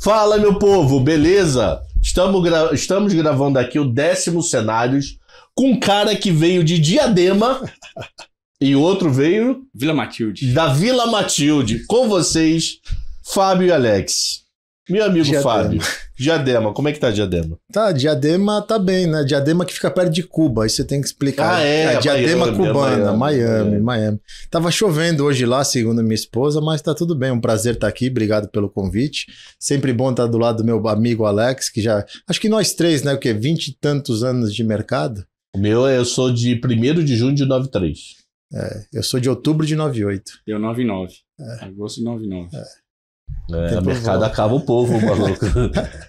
Fala, meu povo, beleza? Estamos gravando aqui o 10º Cenários com um cara que veio de Diadema e outro veio... Vila Matilde. Da Vila Matilde. Com vocês, Fábio e Alex. Meu amigo Diadema. Fábio. Diadema, como é que tá Diadema? Tá, Diadema tá bem, né? Diadema que fica perto de Cuba, aí você tem que explicar. Diadema Miami, cubana, Miami. Miami. Tava chovendo hoje lá, segundo minha esposa, mas tá tudo bem, um prazer estar aqui, obrigado pelo convite. Sempre bom estar do lado do meu amigo Alex, que já... Acho que nós três, né? O quê? 20 e tantos anos de mercado? O meu, eu sou de 1º de junho de 93. Eu sou de outubro de 98. Eu 99. Agosto de 99. O mercado acaba o povo, maluco.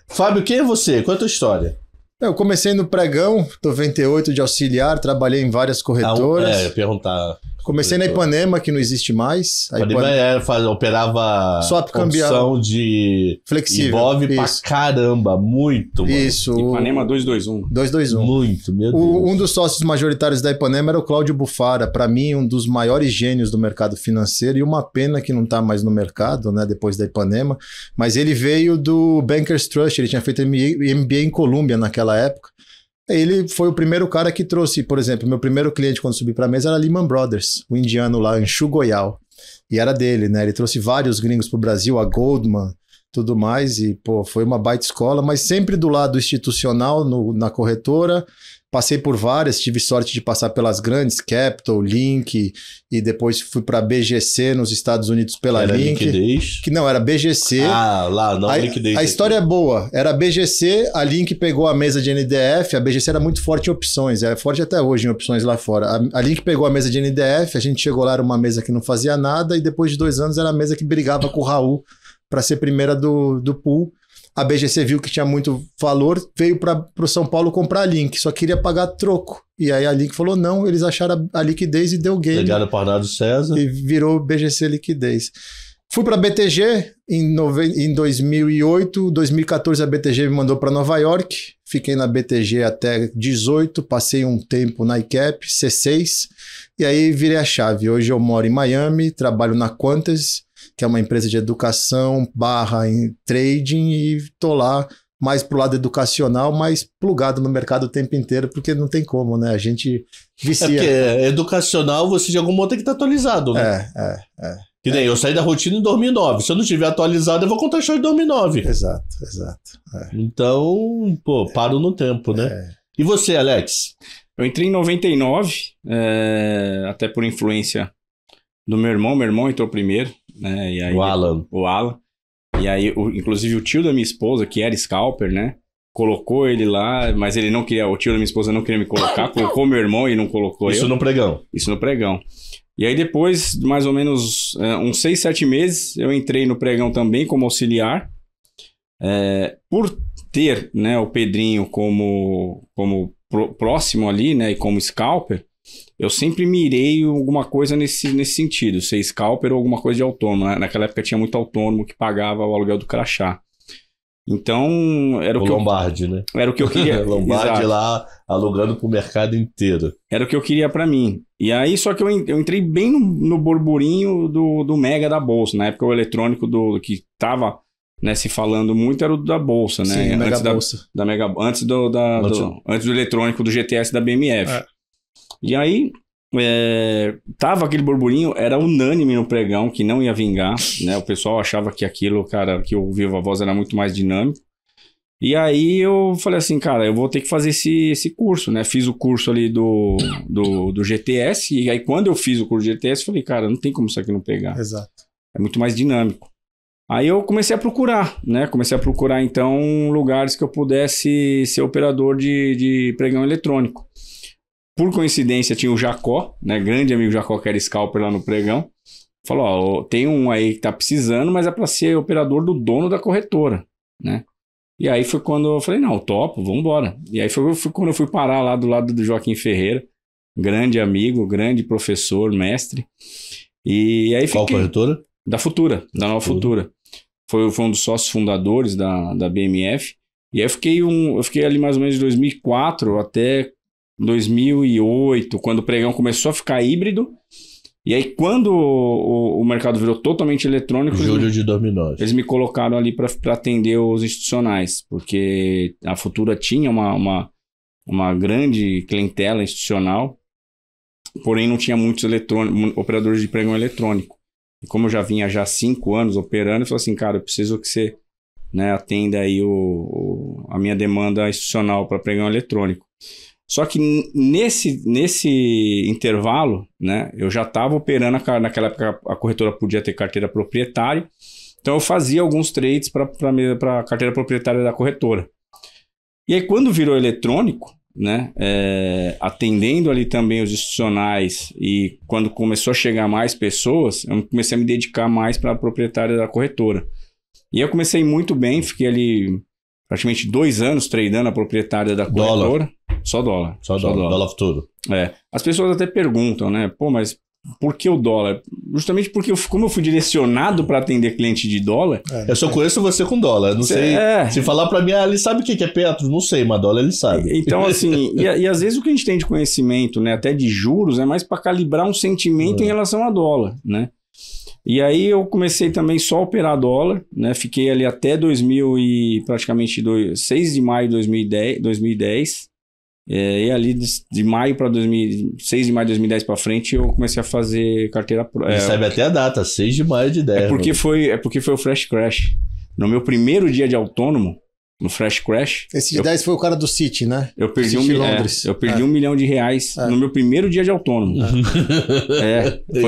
Fábio, quem é você? Qual é a tua história? Eu comecei no pregão, 98 de auxiliar, trabalhei em várias corretoras. Perguntar. Comecei na Ipanema, que não existe mais. A Ipanema operava swap cambial opção de flexível. Ibov pra caramba, muito. Mano. Isso. Ipanema 221. 221. Muito, meu Deus. Um dos sócios majoritários da Ipanema era o Cláudio Bufara, para mim um dos maiores gênios do mercado financeiro, e uma pena que não está mais no mercado, né, depois da Ipanema, mas ele veio do Bankers Trust, ele tinha feito MBA em Colômbia naquela época. Ele foi o primeiro cara que trouxe, por exemplo, meu primeiro cliente quando subi para a mesa era Lehman Brothers, o indiano lá, Anshu Goyal. E era dele, né? Ele trouxe vários gringos para o Brasil, a Goldman, tudo mais, e pô, foi uma baita escola, mas sempre do lado institucional, na corretora. Passei por várias, tive sorte de passar pelas grandes, Capital, Link, e depois fui para BGC nos Estados Unidos pela Link. Liquidez. Que não, era BGC. Lá, não, Liquidez. A história é boa. Era BGC, a Link pegou a mesa de NDF, a BGC era muito forte em opções, é forte até hoje em opções lá fora. A Link pegou a mesa de NDF, a gente chegou lá, era uma mesa que não fazia nada, e depois de 2 anos era a mesa que brigava com o Raul para ser primeira do pool. A BGC viu que tinha muito valor, veio para o São Paulo comprar a Link, só queria pagar troco. E aí a Link falou não, eles acharam a liquidez e deu game. Pegaram para Arnaldo César. E virou BGC Liquidez. Fui para a BTG em 2008, 2014 a BTG me mandou para Nova York, fiquei na BTG até 18, passei um tempo na ICAP, C6, e aí virei a chave. Hoje eu moro em Miami, trabalho na Quantas, que é uma empresa de educação / em trading, e tô lá mais pro lado educacional, mas plugado no mercado o tempo inteiro, porque não tem como, né? A gente vicia. Porque educacional, você de algum modo tem que estar atualizado, né? Que nem eu saí da rotina em 2009. Se eu não estiver atualizado, eu vou contar show em 2009. Exato. Então, pô, paro no tempo, né? E você, Alex? Eu entrei em 99, até por influência do meu irmão. Meu irmão entrou primeiro, né? E aí, o Alan. E aí, inclusive, o tio da minha esposa, que era scalper, né? Colocou ele lá, mas ele não queria, o tio da minha esposa não queria me colocar, colocou meu irmão e não colocou Isso no pregão. Isso no pregão. E aí depois, de mais ou menos uns 6, 7 meses, eu entrei no pregão também como auxiliar. Por ter, né, o Pedrinho como próximo ali, né, e como scalper, eu sempre mirei alguma coisa nesse sentido, ser scalper ou alguma coisa de autônomo. Naquela época tinha muito autônomo que pagava o aluguel do crachá. Então, era o que Lombardi, né? Era o que eu queria. Lombardi lá, alugando pro mercado inteiro. Era o que eu queria pra mim. E aí, só que eu entrei bem no burburinho do Mega da Bolsa. Na época, o eletrônico que tava, né, se falando muito era o da Bolsa, né? Sim, antes Mega Bolsa. Antes do eletrônico do GTS da BMF. E aí, tava aquele burburinho, era unânime no pregão que não ia vingar, né? O pessoal achava que aquilo, cara, que o Viva Voz era muito mais dinâmico. E aí eu falei assim, cara, eu vou ter que fazer esse curso, né? Fiz o curso ali do GTS, e aí quando eu fiz o curso do GTS, eu falei, cara, não tem como isso aqui não pegar. Exato. É muito mais dinâmico. Aí eu comecei a procurar, né? Então, lugares que eu pudesse ser operador de pregão eletrônico. Por coincidência, tinha o Jacó, né? Grande amigo Jacó, que era scalper lá no pregão. Falou, ó, tem um aí que tá precisando, mas é para ser operador do dono da corretora, né? E aí foi quando eu falei, não, topo, vambora. E aí foi quando eu fui parar lá do lado do Joaquim Ferreira, grande amigo, grande professor, mestre. E aí Qual corretora? Da Futura, da Nova Futura. Foi um dos sócios fundadores da BMF. E aí eu fiquei ali mais ou menos de 2004 até 2008, quando o pregão começou a ficar híbrido. E aí, quando o mercado virou totalmente eletrônico... Julho de 2009. Eles me colocaram ali para atender os institucionais, porque a Futura tinha uma grande clientela institucional, porém não tinha muitos operadores de pregão eletrônico. E como eu já vinha já há 5 anos operando, eu falei assim, cara, eu preciso que você, né, atenda aí a minha demanda institucional para pregão eletrônico. Só que nesse intervalo, né, eu já estava operando, naquela época a corretora podia ter carteira proprietária, então eu fazia alguns trades para a carteira proprietária da corretora. E aí quando virou eletrônico, né, atendendo ali também os institucionais e quando começou a chegar mais pessoas, eu comecei a me dedicar mais para a proprietária da corretora. E eu comecei muito bem, fiquei ali praticamente 2 anos tradando a proprietária da corretora. Só dólar. Só dólar futuro. As pessoas até perguntam, né? Pô, mas por que o dólar? Justamente porque como eu fui direcionado para atender cliente de dólar... Eu só conheço você com dólar. Não sei. Se falar para mim, ele sabe o que é Petro? Não sei, mas dólar ele sabe. Então, assim, e às vezes o que a gente tem de conhecimento, né, até de juros, é mais para calibrar um sentimento em relação a dólar, né? E aí eu comecei também só a operar dólar, né? Fiquei ali até praticamente 6 de maio de 2010. E ali de maio para 6 de maio de 2010 para frente eu comecei a fazer carteira... sabe até a data, 6 de maio de 10. É porque foi o Flash Crash. No meu primeiro dia de autônomo, no Flash Crash... Esse de 10 foi o cara do City, né? Eu perdi R$1 milhão no meu primeiro dia de autônomo.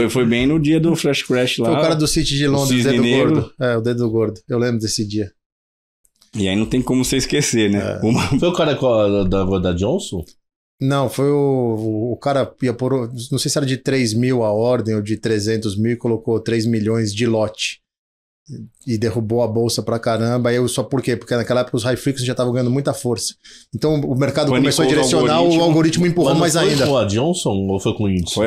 Foi bem no dia do Flash Crash lá. Foi o cara do City de Londres, o dedo gordo. O dedo gordo. Eu lembro desse dia. E aí não tem como você esquecer, né? Foi o cara da Johnson? Não, foi o cara ia por... Não sei se era de 3 mil a ordem ou de 300 mil e colocou 3 milhões de lote. E derrubou a bolsa pra caramba. Só por quê? Porque naquela época os high frequency já estavam ganhando muita força. Então o mercado começou a direcionar, o algoritmo empurrou mais ainda. Foi com a Johnson ou foi com o índice?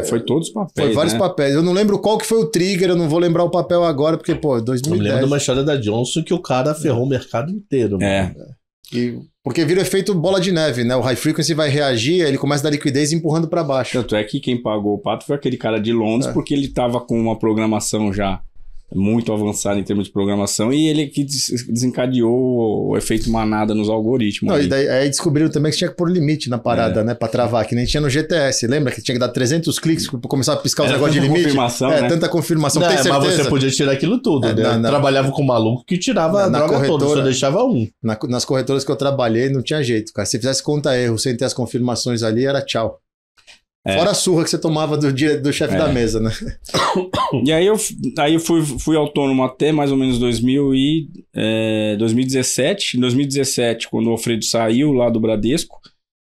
Foi todos os papéis. Foi vários papéis. Eu não lembro qual que foi o trigger, eu não vou lembrar o papel agora, porque, 2010. Eu me lembro de uma história da Johnson que o cara ferrou o mercado inteiro. Porque vira efeito bola de neve, né? O high frequency vai reagir, aí ele começa a dar liquidez empurrando para baixo. Tanto é que quem pagou o pato foi aquele cara de Londres, porque ele tava com uma programação já muito avançada em termos de programação e ele que desencadeou o efeito manada nos algoritmos. E daí aí descobriram também que tinha que pôr limite na parada, né? Pra travar, que nem tinha no GTS. Lembra que tinha que dar 300 cliques pra começar a piscar os negócios de limite? Confirmação, né? Tanta confirmação. Tem certeza? Mas você podia tirar aquilo tudo, né? Trabalhava com um maluco que tirava a droga toda, só deixava um. Nas corretoras que eu trabalhei não tinha jeito, cara. Se fizesse conta erro sem ter as confirmações ali, era tchau. Fora a surra que você tomava do chefe da mesa, né? E aí eu fui autônomo até mais ou menos 2017. Em 2017, quando o Alfredo saiu lá do Bradesco,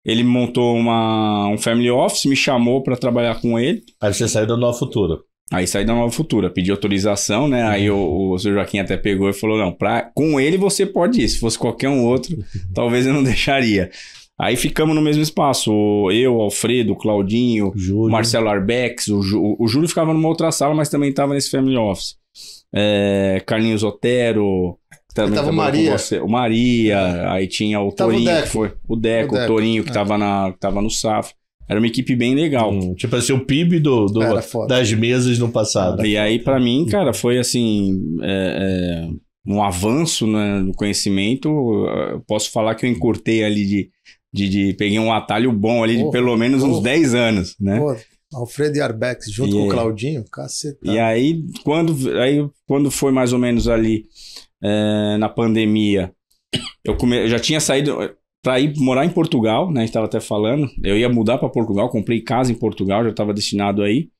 ele montou um family office, me chamou para trabalhar com ele. Aí você saiu da Nova Futura. Aí saí da Nova Futura, pedi autorização, né? Aí o seu Joaquim até pegou e falou, não, com ele você pode ir, se fosse qualquer um outro, talvez eu não deixaria. Aí ficamos no mesmo espaço, eu, Alfredo, Claudinho, Júlio. Marcelo Arbex, o Júlio ficava numa outra sala, mas também estava nesse family office. Carlinhos Otero, também tava o Maria. O Maria, aí tinha o Torinho, que foi o Deco, o Torinho, que tava no Safra. Era uma equipe bem legal. Tipo assim, o PIB das mesas no passado. E aí, pra mim, cara, foi assim... um avanço, né, no conhecimento. Eu posso falar que eu encurtei ali peguei um atalho bom ali de pelo menos uns 10 anos, né? Alfredo e Arbex junto com o Claudinho, caceta. E aí quando foi mais ou menos ali na pandemia, eu já tinha saído para ir morar em Portugal, né? A gente estava até falando, eu ia mudar para Portugal, comprei casa em Portugal, já estava destinado aí.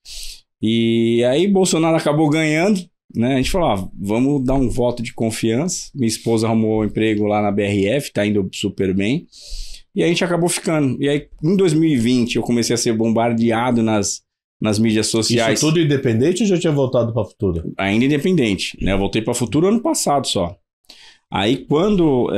E aí Bolsonaro acabou ganhando, né? A gente falou, vamos dar um voto de confiança. Minha esposa arrumou um emprego lá na BRF, tá indo super bem. E a gente acabou ficando. E aí, em 2020, eu comecei a ser bombardeado nas mídias sociais. Isso tudo independente ou já tinha voltado para a Futura? Ainda independente, né? Eu voltei para a Futura ano passado só. Aí, quando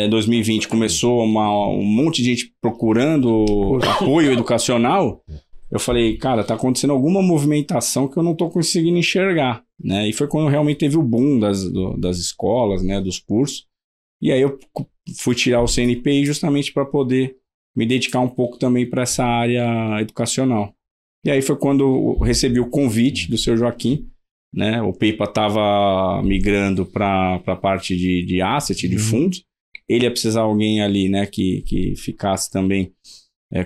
2020 começou um monte de gente procurando apoio educacional, eu falei, cara, tá acontecendo alguma movimentação que eu não tô conseguindo enxergar, né? E foi quando realmente teve o boom das escolas, né? Dos cursos. E aí eu fui tirar o CNPI justamente para poder me dedicar um pouco também para essa área educacional. E aí foi quando eu recebi o convite do seu Joaquim, né? O PayPal estava migrando para a parte de asset, de fundos. Ele ia precisar de alguém ali, né, que ficasse também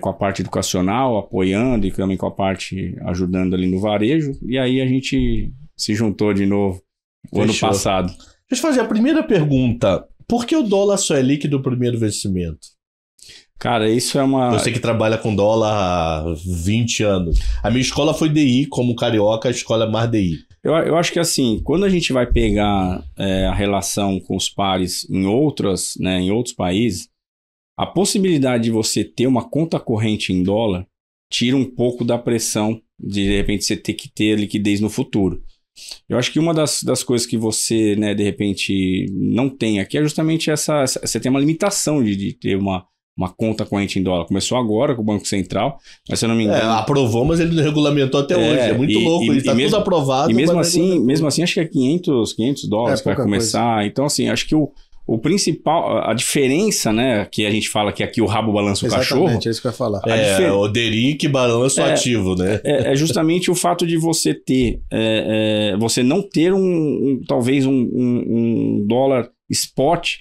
com a parte educacional, apoiando e também com a parte ajudando ali no varejo. E aí a gente se juntou de novo o ano passado. Deixa eu fazer a primeira pergunta. Por que o dólar só é líquido no primeiro vencimento? Cara, isso é uma... Você que trabalha com dólar há 20 anos. A minha escola foi DI, como carioca, a escola é mais DI. Eu acho que assim, quando a gente vai pegar a relação com os pares em outros países, a possibilidade de você ter uma conta corrente em dólar tira um pouco da pressão de repente, você ter que ter liquidez no futuro. Eu acho que uma das coisas que você, né, de repente, não tem aqui é justamente você tem uma limitação de ter uma conta corrente em dólar. Começou agora com o Banco Central, mas se eu não me engano... aprovou, mas ele não regulamentou até hoje. É muito louco, ele está tudo aprovado. E mesmo assim, acho que é $500 que vai começar. Coisa. Então, assim, acho que o principal, a diferença, né, que a gente fala que aqui o rabo balança o cachorro... Exatamente, é isso que eu ia falar. O DERI que balança o ativo, né? É justamente o fato de você ter... você não ter talvez um dólar spot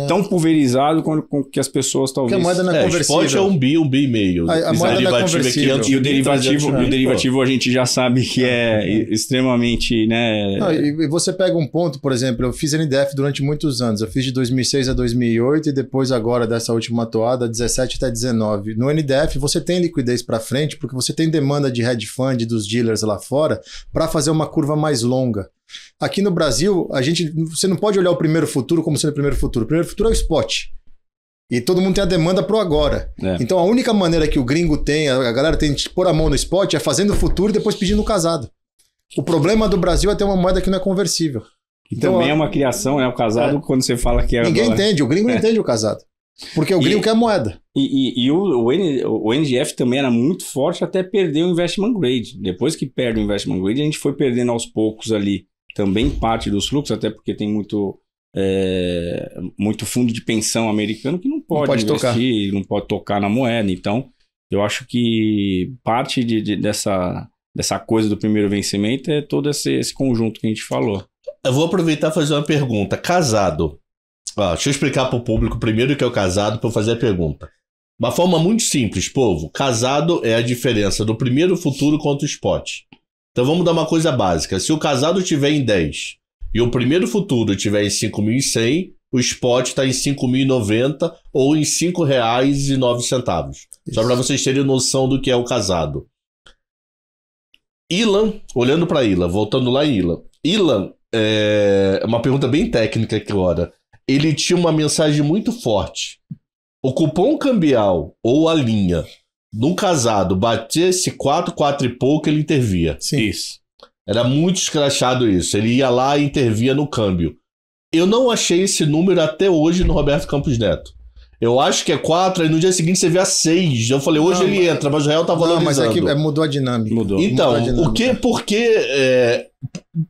tão pulverizado com que as pessoas talvez... Porque a moeda não é conversível. Spot é $1 bilhão. A moeda não é conversível. E o derivativo a gente já sabe que é extremamente, né... Não, e você pega um ponto, por exemplo, eu fiz NDF durante muitos anos. Eu fiz de 2006 a 2008 e depois agora dessa última atuada, 17 até 19. No NDF você tem liquidez para frente porque você tem demanda de hedge fund dos dealers lá fora para fazer uma curva mais longa. Aqui no Brasil, você não pode olhar o primeiro futuro como sendo o primeiro futuro. O primeiro futuro é o spot. E todo mundo tem a demanda pro agora. Então a única maneira que o gringo tem, a galera tem de pôr a mão no spot é fazendo o futuro e depois pedindo casado. O problema do Brasil é ter uma moeda que não é conversível. Então, também é uma criação, né? O casado, quando você fala que é... Ninguém entende, o gringo não entende o casado. Porque o gringo quer moeda. E o NDF também era muito forte até perder o investment grade. Depois que perde o investment grade, a gente foi perdendo aos poucos ali também parte dos fluxos, até porque tem muito fundo de pensão americano que não pode investir, não pode tocar na moeda. Então, eu acho que parte dessa coisa do primeiro vencimento é todo esse conjunto que a gente falou. Eu vou aproveitar e fazer uma pergunta. Casado. Deixa eu explicar para o público primeiro o que é o casado para eu fazer a pergunta. Uma forma muito simples, povo. Casado é a diferença do primeiro futuro contra o spot. Então vamos dar uma coisa básica. Se o casado estiver em 10 e o primeiro futuro estiver em 5.100, o spot está em 5.090 ou em R$ 5,09. Só para vocês terem noção do que é o casado. Ilan, olhando para Ilan, voltando lá em Ilan. Ilan, é uma pergunta bem técnica aqui agora. Ele tinha uma mensagem muito forte. O cupom cambial ou a linha no casado batia esse 4 e pouco, ele intervia. Sim. Isso. Era muito escrachado isso. Ele ia lá e intervia no câmbio. Eu não achei esse número até hoje no Roberto Campos Neto. Eu acho que é 4, aí no dia seguinte você vê a 6. Eu falei, hoje ele entra, mas o real tá valorizando. Não, mas é que mudou a dinâmica. Então,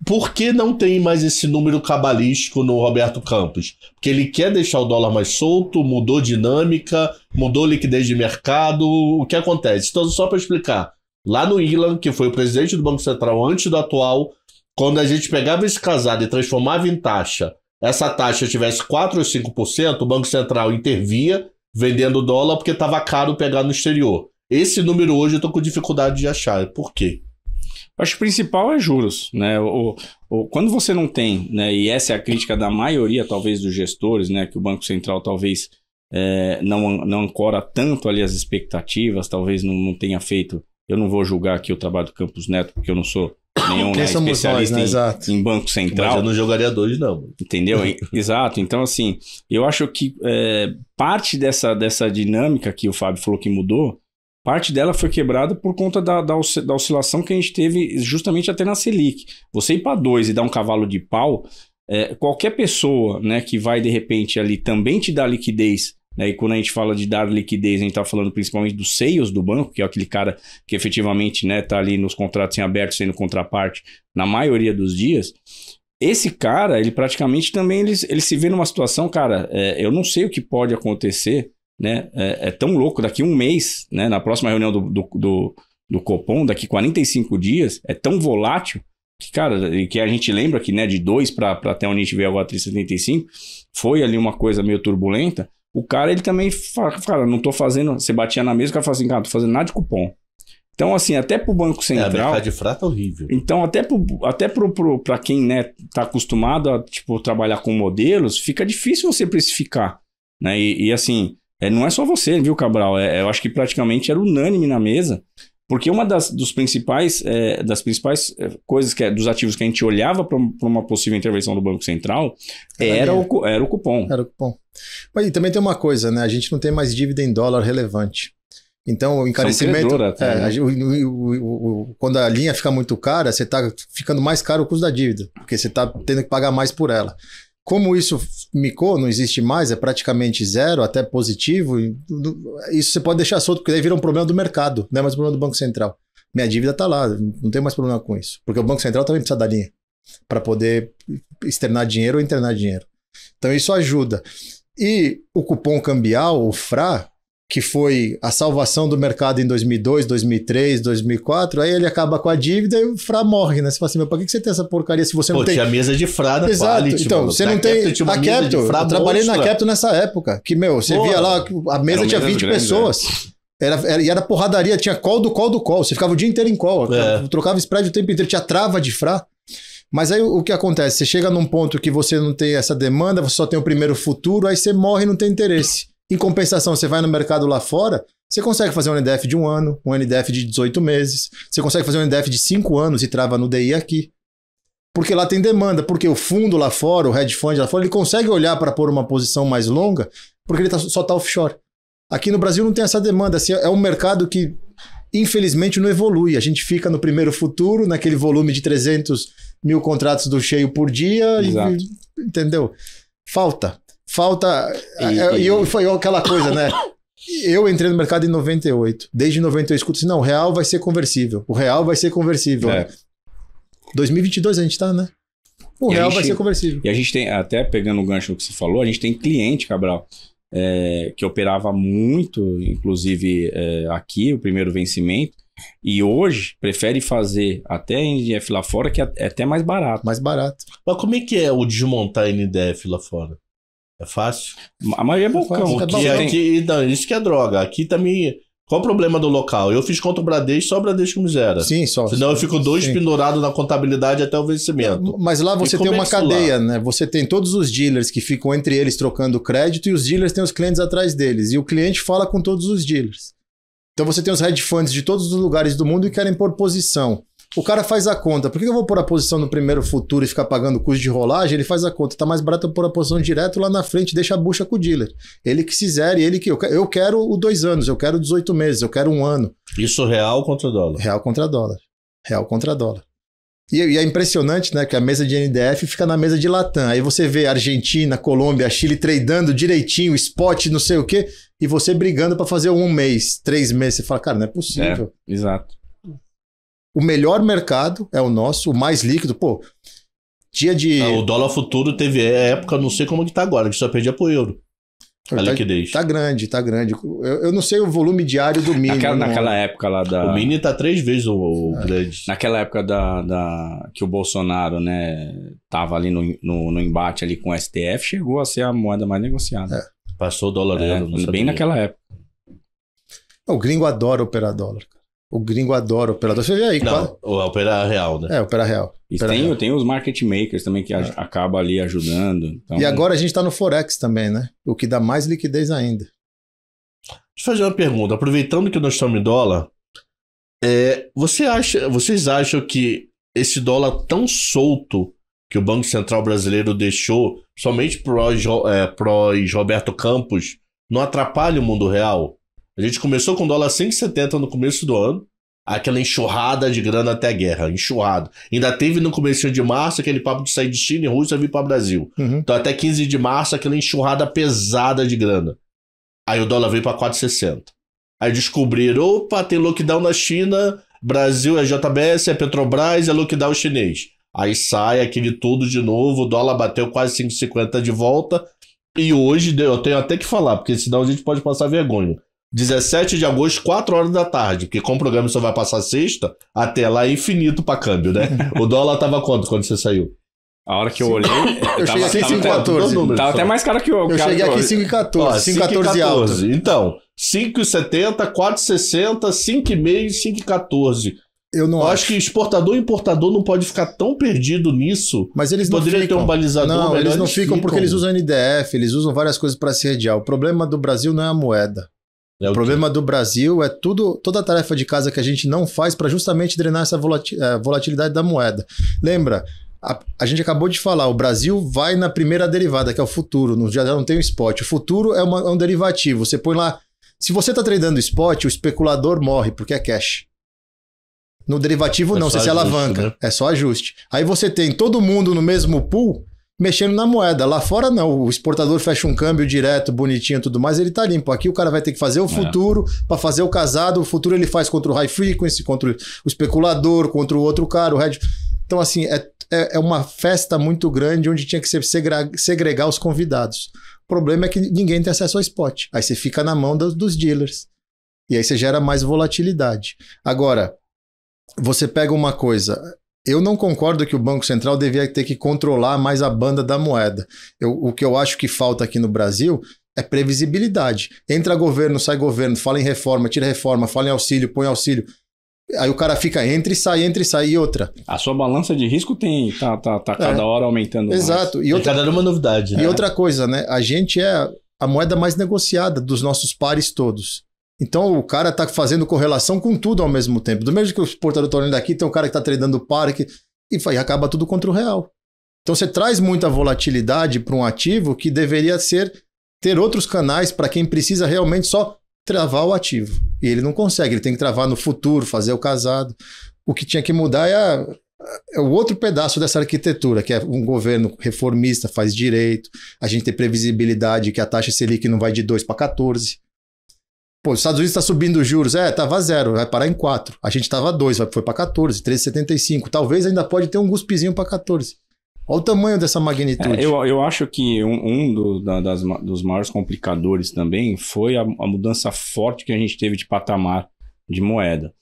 por que não tem mais esse número cabalístico no Roberto Campos? Porque ele quer deixar o dólar mais solto, mudou dinâmica, mudou liquidez de mercado. O que acontece? Então, só para explicar. Lá no Ilan, que foi o presidente do Banco Central antes do atual, quando a gente pegava esse casado e transformava em taxa, essa taxa tivesse 4 ou 5%, o Banco Central intervia vendendo dólar porque estava caro pegar no exterior. Esse número hoje eu estou com dificuldade de achar. Por quê? Acho que o principal é juros, né? Quando você não tem, né? E essa é a crítica da maioria, talvez, dos gestores, né? Que o Banco Central talvez não ancora tanto ali as expectativas, talvez não tenha feito. Eu não vou julgar aqui o trabalho do Campos Neto, porque eu não sou nenhum especialista em Banco Central. Mas eu não jogaria 2, não. Entendeu? Exato. Então, assim, eu acho que parte dessa dinâmica que o Fábio falou que mudou, parte dela foi quebrada por conta da oscilação que a gente teve justamente até na Selic. Você ir para 2 e dar um cavalo de pau, qualquer pessoa, né, que vai de repente ali também te dar liquidez, né, e quando a gente fala de dar liquidez, a gente está falando principalmente dos sales do banco, que é aquele cara que efetivamente, né, tá ali nos contratos em aberto sendo contraparte na maioria dos dias. Esse cara, ele praticamente também ele se vê numa situação, cara, eu não sei o que pode acontecer, né? É tão louco, daqui a um mês, né, na próxima reunião do do Copom, daqui 45 dias, é tão volátil que, cara, que a gente lembra que, né, de 2 para até onde a gente veio agora 3,75, foi ali uma coisa meio turbulenta. O cara, ele também fala, cara, não tô fazendo... Você batia na mesa, o cara fala assim, cara, não tô fazendo nada de cupom. Então, assim, até pro Banco Central... o mercado de frato tá horrível. Então, até pra quem, né, tá acostumado a, tipo, trabalhar com modelos, fica difícil você precificar, né? E assim, não é só você, viu, Cabral? Eu acho que praticamente era unânime na mesa, porque uma das principais coisas, dos ativos que a gente olhava para uma possível intervenção do Banco Central, era o cupom. Era o cupom. Mas também tem uma coisa, né? A gente não tem mais dívida em dólar relevante. Então, o encarecimento... quando a linha fica muito cara, você está ficando mais caro o custo da dívida, porque você está tendo que pagar mais por ela. Como isso micou, não existe mais, é praticamente zero, até positivo, isso você pode deixar solto, porque daí vira um problema do mercado, não é mais um problema do Banco Central. Minha dívida está lá, não tem mais problema com isso. Porque o Banco Central também precisa da linha para poder externar dinheiro ou internar dinheiro. Então, isso ajuda. E o cupom cambial, o FRA, que foi a salvação do mercado em 2002, 2003, 2004, aí ele acaba com a dívida e o FRA morre, né? Você fala assim, mas pra que você tem essa porcaria se você não tem... tinha mesa de FRA da Exato, Quality, então, mano. você não tem... A Capital, eu trabalhei na Capital nessa época, que, você via lá, a mesa tinha 20 pessoas. E era porradaria, tinha call do call. Você ficava o dia inteiro em call, trocava spread o tempo inteiro, tinha trava de FRA. Mas aí o que acontece? Você chega num ponto que você não tem essa demanda, você só tem o primeiro futuro, aí você morre e não tem interesse. Em compensação, você vai no mercado lá fora, você consegue fazer um NDF de 1 ano, um NDF de 18 meses, você consegue fazer um NDF de 5 anos e trava no DI aqui. Porque lá tem demanda, porque o fundo lá fora, o hedge fund lá fora, ele consegue olhar para pôr uma posição mais longa, porque ele só está offshore. Aqui no Brasil não tem essa demanda, assim, é um mercado que, infelizmente, não evolui. A gente fica no primeiro futuro, naquele volume de 300 mil contratos do cheio por dia, entendeu? Falta. Foi aquela coisa, né? Eu entrei no mercado em 98. Desde 98 eu escuto assim, não, o real vai ser conversível. O real vai ser conversível. 2022 a gente tá, né? O real vai ser conversível. E a gente tem, até pegando o gancho que você falou, a gente tem cliente, Cabral, que operava muito, inclusive aqui, o primeiro vencimento, e hoje prefere fazer até NDF lá fora, que é até mais barato. Mais barato. Mas como é que é o desmontar NDF lá fora? É fácil? A maioria é bocão. Não, isso que é droga. Aqui também... Qual o problema do local? Eu fiz contra o Bradesco, só o Bradesco me zera. Sim, só. Senão eu fico pendurados na contabilidade até o vencimento. Mas lá você tem uma cadeia, né? Você tem todos os dealers que ficam entre eles trocando crédito e os dealers têm os clientes atrás deles. E o cliente fala com todos os dealers. Então você tem os hedge funds de todos os lugares do mundo e querem pôr posição. O cara faz a conta. Por que eu vou pôr a posição no primeiro futuro e ficar pagando custo de rolagem? Ele faz a conta. Tá mais barato eu pôr a posição direto lá na frente, deixa a bucha com o dealer. Ele que se zere, ele que... Eu quero o 2 anos, eu quero 18 meses, eu quero 1 ano. Isso real contra dólar? Real contra dólar. Real contra dólar. E é impressionante, né, que a mesa de NDF fica na mesa de Latam. Aí você vê Argentina, Colômbia, Chile tradando direitinho, spot, não sei o quê, e você brigando para fazer 1 mês, 3 meses. Você fala, cara, não é possível. Exato. O melhor mercado é o nosso, o mais líquido. Pô, dia de... o dólar futuro teve época, não sei como que tá agora, que só perdia pro euro. A liquidez. Tá grande. Eu não sei o volume diário do mini. Naquela época lá da... O mini tá 3 vezes o grande. Naquela época que o Bolsonaro, né, tava ali no embate ali com o STF, chegou a ser a moeda mais negociada. Passou o dólar euro. Bem naquela época. O gringo adora operar dólar. O gringo adora operador. Você vê aí. Não, operar real, né? Operar real. E tem os market makers também que acabam ali ajudando. Então... E agora a gente está no Forex também, né? O que dá mais liquidez ainda. Deixa eu fazer uma pergunta. Aproveitando que nós estamos em dólar, vocês acham que esse dólar tão solto que o Banco Central brasileiro deixou, somente prós Roberto Campos, não atrapalha o mundo real? A gente começou com dólar 5,70 no começo do ano, aquela enxurrada de grana até a guerra, enxurrado. Ainda teve no começo de março aquele papo de sair de China e Rússia vir para o Brasil. Então até 15 de março aquela enxurrada pesada de grana. Aí o dólar veio para 4,60. Aí descobriram, opa, tem lockdown na China, Brasil é JBS, é Petrobras, é lockdown chinês. Aí sai aquele tudo de novo, o dólar bateu quase 5,50 de volta. E hoje, eu tenho até que falar, porque senão a gente pode passar vergonha. 17 de agosto, 4 horas da tarde, porque como o programa só vai passar sexta, até lá é infinito pra câmbio, né? O dólar tava quanto quando você saiu? A hora que eu olhei, Eu cheguei aqui em 5,14. Tava até mais caro que o Eu cheguei aqui em 5,14. 5,14 alto. Então, 5,70, 4,60, 5,5, 5,14. Eu acho que exportador e importador não pode ficar tão perdido nisso. Mas eles não Poderia ficam. ter um balizador. Não, eles não ficam porque eles usam. usam NDF, eles usam várias coisas para se redear. O problema do Brasil não é a moeda. É O problema do Brasil é toda a tarefa de casa que a gente não faz para justamente drenar essa volatilidade da moeda. Lembra, a gente acabou de falar, o Brasil vai na primeira derivada, que é o futuro, já não tem o spot. O futuro é um derivativo. Você põe lá. Se você está tradando spot, o especulador morre, porque é cash. No derivativo, não, você se alavanca. Né? É só ajuste. Aí você tem todo mundo no mesmo pool mexendo na moeda. Lá fora, não. O exportador fecha um câmbio direto, bonitinho e tudo mais, ele tá limpo. Aqui o cara vai ter que fazer o futuro para fazer o casado. O futuro ele faz contra o high frequency, contra o especulador, contra o outro cara, o hedge. Então, assim, é uma festa muito grande onde tinha que segregar os convidados. O problema é que ninguém tem acesso ao spot. Aí você fica na mão dos dealers. E aí você gera mais volatilidade. Agora, você pega uma coisa... Eu não concordo que o Banco Central devia ter que controlar mais a banda da moeda. O que eu acho que falta aqui no Brasil é previsibilidade. Entra governo, sai governo, fala em reforma, tira reforma, fala em auxílio, põe auxílio. Aí o cara fica entre e sai. E outra. A sua balança de risco tá cada hora aumentando. Exato. Mais. E outra, cada uma novidade. Né? E outra coisa, né? A gente é a moeda mais negociada dos nossos pares todos. Então o cara tá fazendo correlação com tudo ao mesmo tempo. Do mesmo que o exportador tá olhando aqui, tem um cara que tá tradando par e acaba tudo contra o real. Então você traz muita volatilidade para um ativo que deveria ter outros canais para quem precisa realmente só travar o ativo. E ele não consegue, ele tem que travar no futuro, fazer o casado. O que tinha que mudar é o outro pedaço dessa arquitetura, que é um governo reformista, faz direito, a gente tem previsibilidade que a taxa Selic não vai de 2 para 14. Pô, os Estados Unidos está subindo os juros. Tava 0, vai parar em 4. A gente tava 2, foi para 14, 13,75. Talvez ainda pode ter um guspizinho para 14. Olha o tamanho dessa magnitude. Eu acho que dos maiores complicadores também foi a mudança forte que a gente teve de patamar de moeda.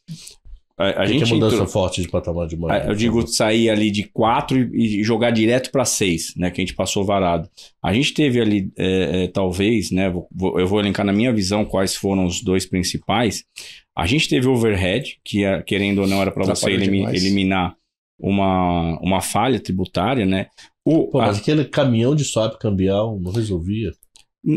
A gente que é mudança forte de patamar de moeda? Eu digo sair ali de 4 e jogar direto para 6, né? Que a gente passou varado. A gente teve ali, talvez, né? Eu vou elencar na minha visão quais foram os dois principais. A gente teve overhead, que querendo ou não era para você eliminar uma falha tributária, né? Mas aquele caminhão de swap cambial não resolvia?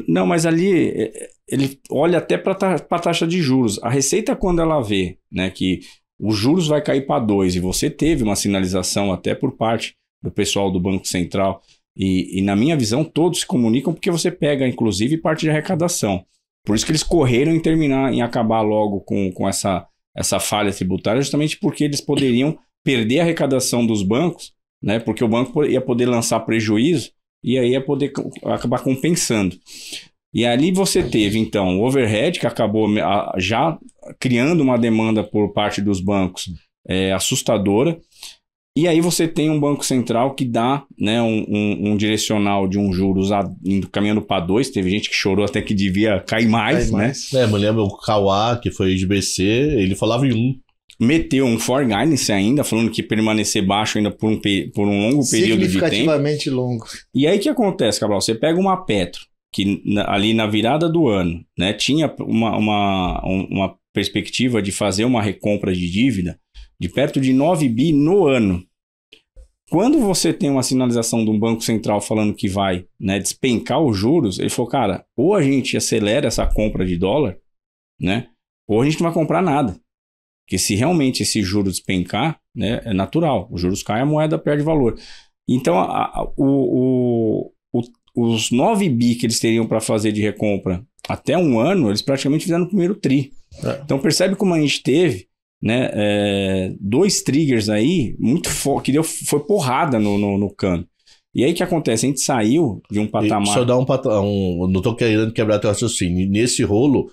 Não, mas ali ele olha até para a taxa de juros. A Receita, quando ela vê, né, que os juros vai cair para 2 e você teve uma sinalização até por parte do pessoal do Banco Central e na minha visão todos se comunicam porque você pega inclusive parte de arrecadação. Por isso que eles correram em acabar logo com essa falha tributária, justamente porque eles poderiam perder a arrecadação dos bancos, né, porque o banco ia poder lançar prejuízo e aí ia poder acabar compensando. E ali você teve, então, o overhead, que acabou já criando uma demanda por parte dos bancos assustadora. E aí você tem um Banco Central que dá, né, um direcional de um juros caminhando para 2. Teve gente que chorou até que devia cair mais, né? Me lembro o Kawá, que foi ex-BC, ele falava em 1. Meteu um for guidance ainda, falando que permanecer baixo ainda por um longo período de tempo. Significativamente longo. E aí o que acontece, Cabral? Você pega uma Petro, que ali na virada do ano, né, tinha uma perspectiva de fazer uma recompra de dívida de perto de 9 bi no ano. Quando você tem uma sinalização de um Banco Central falando que vai, né, despencar os juros, ele falou, cara, ou a gente acelera essa compra de dólar, né, ou a gente não vai comprar nada. Porque se realmente esse juro despencar, né, é natural. Os juros caem, a moeda perde valor. Então, os 9 bi que eles teriam para fazer de recompra até um ano, eles praticamente fizeram no primeiro tri. Então, percebe como a gente teve, né, 2 triggers aí muito forte, que foi porrada no câmbio. E aí o que acontece? A gente saiu de um patamar... Só dar não estou querendo quebrar teu raciocínio. Nesse rolo,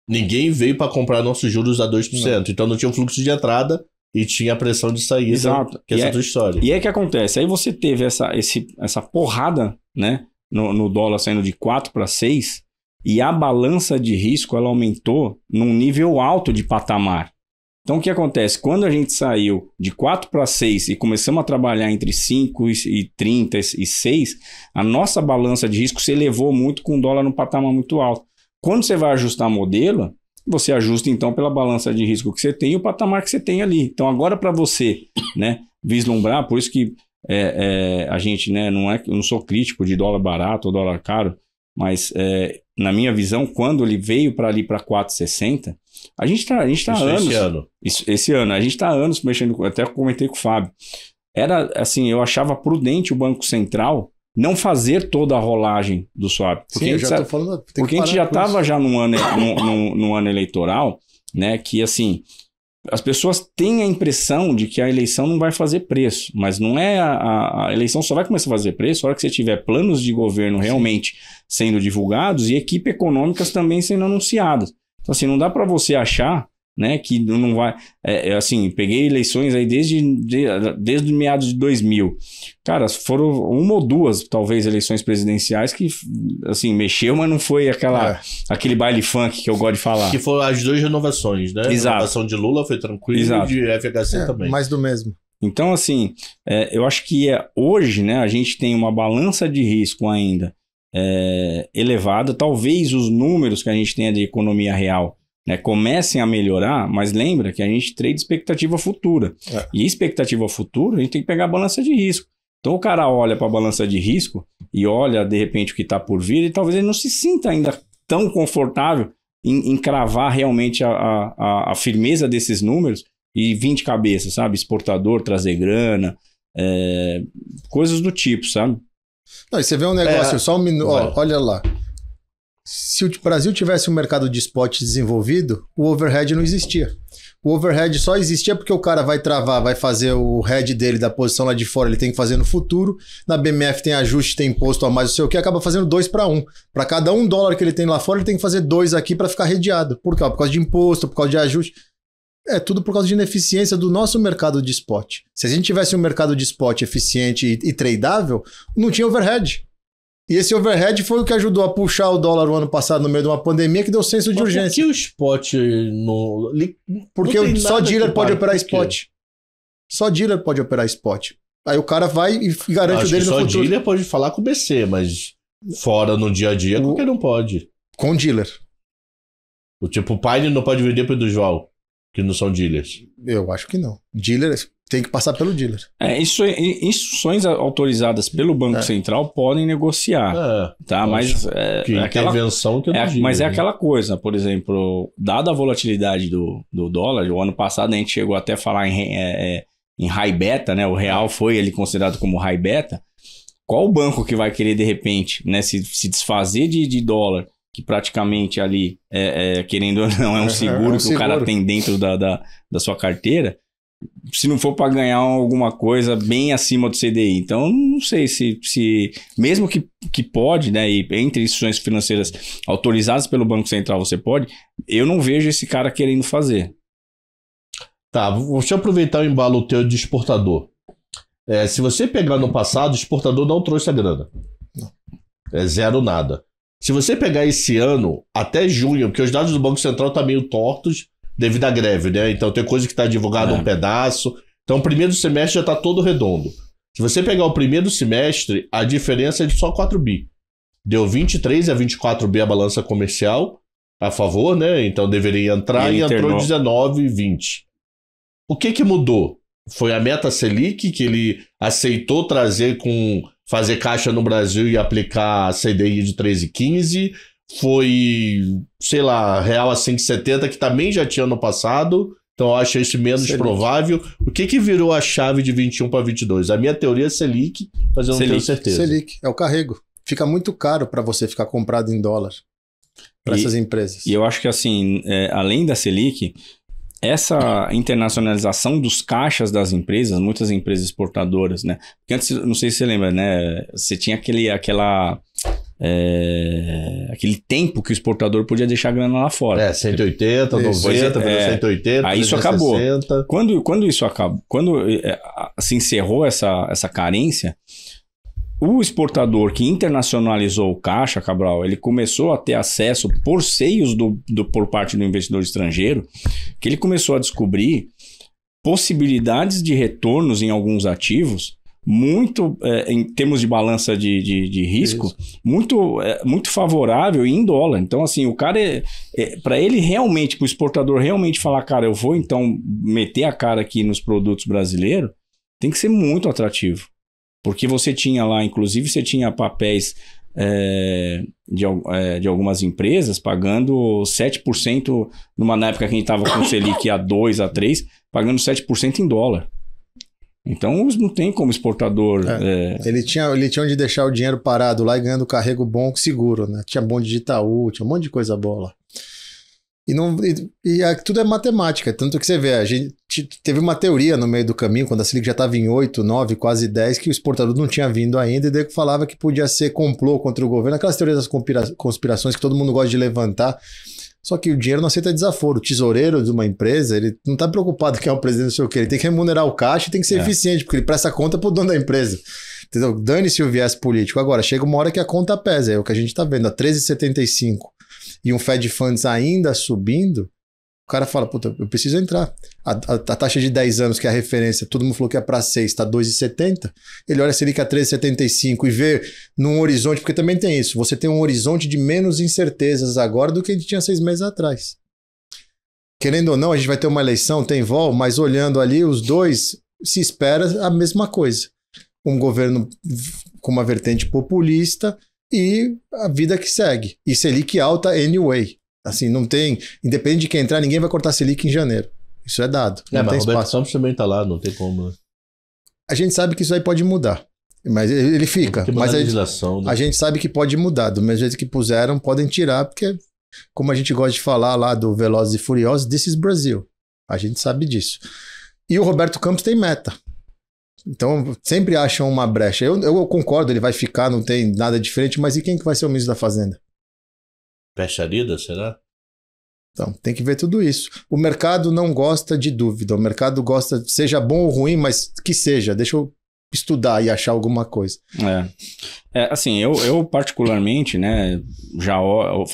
ninguém veio para comprar nossos juros a 2%. Não. Então não tinha um fluxo de entrada e tinha a pressão de saída. Exato. Que é essa tua história. E aí o que acontece? Aí você teve essa porrada, né, no dólar saindo de 4 para 6, e a balança de risco ela aumentou num nível alto de patamar. Então, o que acontece? Quando a gente saiu de 4 para 6 e começamos a trabalhar entre 5 e 30 e 6, a nossa balança de risco se elevou muito com o dólar num patamar muito alto. Quando você vai ajustar modelo, você ajusta então pela balança de risco que você tem e o patamar que você tem ali. Então, agora para você, né, vislumbrar, por isso que a gente, né, não sou crítico de dólar barato ou dólar caro, mas na minha visão, quando ele veio para ali para 4,60, a gente tá anos. Esse ano. A gente tá anos mexendo, até comentei com o Fábio. Era assim, eu achava prudente o Banco Central não fazer toda a rolagem do swap. Porque a gente já estava já num ano eleitoral, né? Que assim, as pessoas têm a impressão de que a eleição não vai fazer preço, mas não é a eleição só vai começar a fazer preço na hora que você tiver planos de governo realmente sendo divulgados e equipes econômicas também sendo anunciadas. Então, assim, não dá para você achar, né, que não vai... assim, peguei eleições aí desde meados de 2000. Cara, foram uma ou duas, talvez, eleições presidenciais que, assim, mexeu, mas não foi aquele baile funk que eu gosto de falar. Que foram as duas renovações, né? Exato. A renovação de Lula foi tranquila e de FHC também. Mais do mesmo. Então, assim, eu acho que hoje, né, a gente tem uma balança de risco ainda elevada. Talvez os números que a gente tenha de economia real, né, comecem a melhorar, mas lembra que a gente trade expectativa futura. E expectativa futura, a gente tem que pegar a balança de risco. Então o cara olha para a balança de risco e olha, de repente, o que está por vir e talvez ele não se sinta ainda tão confortável em cravar realmente a firmeza desses números e vir de cabeça, sabe? Exportador, trazer grana, coisas do tipo, sabe? Não, e você vê um negócio, só um minuto, olha lá. Se o Brasil tivesse um mercado de spot desenvolvido, o overhead não existia. O overhead só existia porque o cara vai travar, vai fazer o head dele da posição lá de fora, ele tem que fazer no futuro. Na BMF tem ajuste, tem imposto a mais, não sei o que, acaba fazendo 2 para 1. Para cada $1 que ele tem lá fora, ele tem que fazer 2 aqui para ficar redeado. Por quê? Por causa de imposto, por causa de ajuste. É tudo por causa de ineficiência do nosso mercado de spot. Se a gente tivesse um mercado de spot eficiente e tradável, não tinha overhead. E esse overhead foi o que ajudou a puxar o dólar o ano passado no meio de uma pandemia que deu senso de urgência. Por que o spot não... Porque só dealer pode operar spot. Só dealer pode operar spot. Aí o cara vai e garante o dele no futuro. Só dealer pode falar com o BC, mas fora no dia a dia, qualquer não pode. Com dealer. O Pine não pode vender para o do João, que não são dealers. Eu acho que não. Dealer... Tem que passar pelo dealer. Instruções autorizadas pelo Banco Central podem negociar. Tá? Mas intervenção que eu não digo, mas é aquela coisa, por exemplo, dada a volatilidade do dólar, o ano passado a gente chegou até a falar em high beta, né? O real foi ele considerado como high beta. Qual o banco que vai querer, de repente, né, se desfazer de dólar, que praticamente ali, querendo ou não, é um seguro que o cara tem dentro da sua carteira, se não for para ganhar alguma coisa bem acima do CDI. Então, não sei se mesmo que pode, né, e entre instituições financeiras autorizadas pelo Banco Central você pode, eu não vejo esse cara querendo fazer. Tá, deixa eu aproveitar o embalo teu de exportador. Se você pegar no passado, o exportador não trouxe a grana. É zero nada. Se você pegar esse ano, até junho, porque os dados do Banco Central estão meio tortos, devido à greve, né? Então tem coisa que está divulgada um pedaço. Então o primeiro semestre já está todo redondo. Se você pegar o primeiro semestre, a diferença é de só 4 bi. Deu 23 a 24 bi a balança comercial a favor, né? Então deveria entrar e entrou 19 e 20. O que mudou? Foi a meta Selic, que ele aceitou fazer caixa no Brasil e aplicar a CDI de 13,15. Foi, sei lá, real a 5,70, que também já tinha no passado. Então eu acho isso menos provável. O que virou a chave de 21 para 22? A minha teoria é Selic, mas eu não tenho certeza. Selic, é o carrego. Fica muito caro para você ficar comprado em dólar para essas empresas. E eu acho que assim, além da Selic, essa internacionalização dos caixas das empresas, muitas empresas exportadoras, né? Porque antes, não sei se você lembra, né? Você tinha aquele tempo que o exportador podia deixar a grana lá fora. 180, 90, 180, aí isso acabou. Quando isso acabou, quando se encerrou essa carência, o exportador que internacionalizou o caixa, Cabral, ele começou a ter acesso por seios por parte do investidor estrangeiro, que ele começou a descobrir possibilidades de retornos em alguns ativos muito, em termos de balança de risco, muito favorável e em dólar. Então, assim, o cara, para ele realmente, para o exportador realmente falar, cara, eu vou então meter a cara aqui nos produtos brasileiros, tem que ser muito atrativo. Porque você tinha lá, inclusive, você tinha papéis de algumas empresas pagando 7%, na época que a gente estava com o Selic a 2, a 3, pagando 7% em dólar. Então, não tem como exportador... Ele tinha onde deixar o dinheiro parado lá e ganhando carrego bom seguro, né? Tinha bonde de Itaú, tinha um monte de coisa boa lá. Tudo é matemática, tanto que você vê, a gente teve uma teoria no meio do caminho, quando a Selic já estava em 8, 9, quase 10, que o exportador não tinha vindo ainda, e daí falava que podia ser complô contra o governo, aquelas teorias das conspirações que todo mundo gosta de levantar, só que o dinheiro não aceita desaforo. O tesoureiro de uma empresa, ele não está preocupado que é o presidente, não sei o quê, ele tem que remunerar o caixa e tem que ser eficiente, porque ele presta conta para o dono da empresa. Entendeu? Dane-se o viés político. Agora, chega uma hora que a conta pesa, é o que a gente está vendo, a 13,75 e um Fed Funds ainda subindo, o cara fala, puta, eu preciso entrar. A taxa de 10 anos, que é a referência, todo mundo falou que é para 6, está 2,70. Ele olha a Selic a 13,75 e vê num horizonte, porque também tem isso, você tem um horizonte de menos incertezas agora do que a gente tinha 6 meses atrás. Querendo ou não, a gente vai ter uma eleição, tem vol, mas olhando ali, os dois, se espera a mesma coisa. Um governo com uma vertente populista e a vida que segue. E Selic alta anyway. Assim, não tem... Independente de quem entrar, ninguém vai cortar Selic em janeiro. Isso é dado. Não mas tem Roberto espaço. Campos também tá lá, não tem como, né? A gente sabe que isso aí pode mudar. Mas ele fica. Mas legislação, né? a gente sabe que pode mudar. Do mesmo jeito que puseram, podem tirar, porque, como a gente gosta de falar lá do Velozes e Furiosos, this is Brasil. A gente sabe disso. E o Roberto Campos tem meta. Então, sempre acham uma brecha. Eu concordo, ele vai ficar, não tem nada diferente, mas e quem que vai ser o ministro da Fazenda? Pecharida, será? Então, tem que ver tudo isso. O mercado não gosta de dúvida. O mercado gosta, seja bom ou ruim, mas que seja. Deixa eu estudar e achar alguma coisa. Assim, eu particularmente, né, já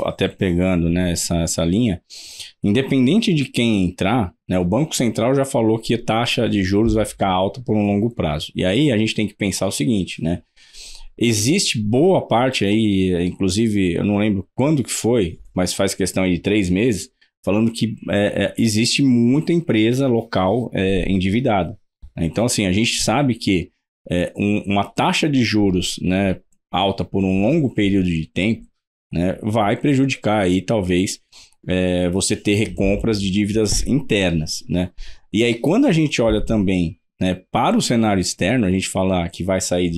até pegando, né, essa linha, independente de quem entrar, né, o Banco Central já falou que a taxa de juros vai ficar alta por um longo prazo. E aí a gente tem que pensar o seguinte, né? Existe boa parte aí, inclusive, eu não lembro quando que foi, mas faz questão aí de 3 meses, falando que existe muita empresa local endividada. Então, assim, a gente sabe que uma taxa de juros, né, alta por um longo período de tempo, né, vai prejudicar aí, talvez, você ter recompras de dívidas internas, né? E aí, quando a gente olha também, né, para o cenário externo, a gente fala que vai sair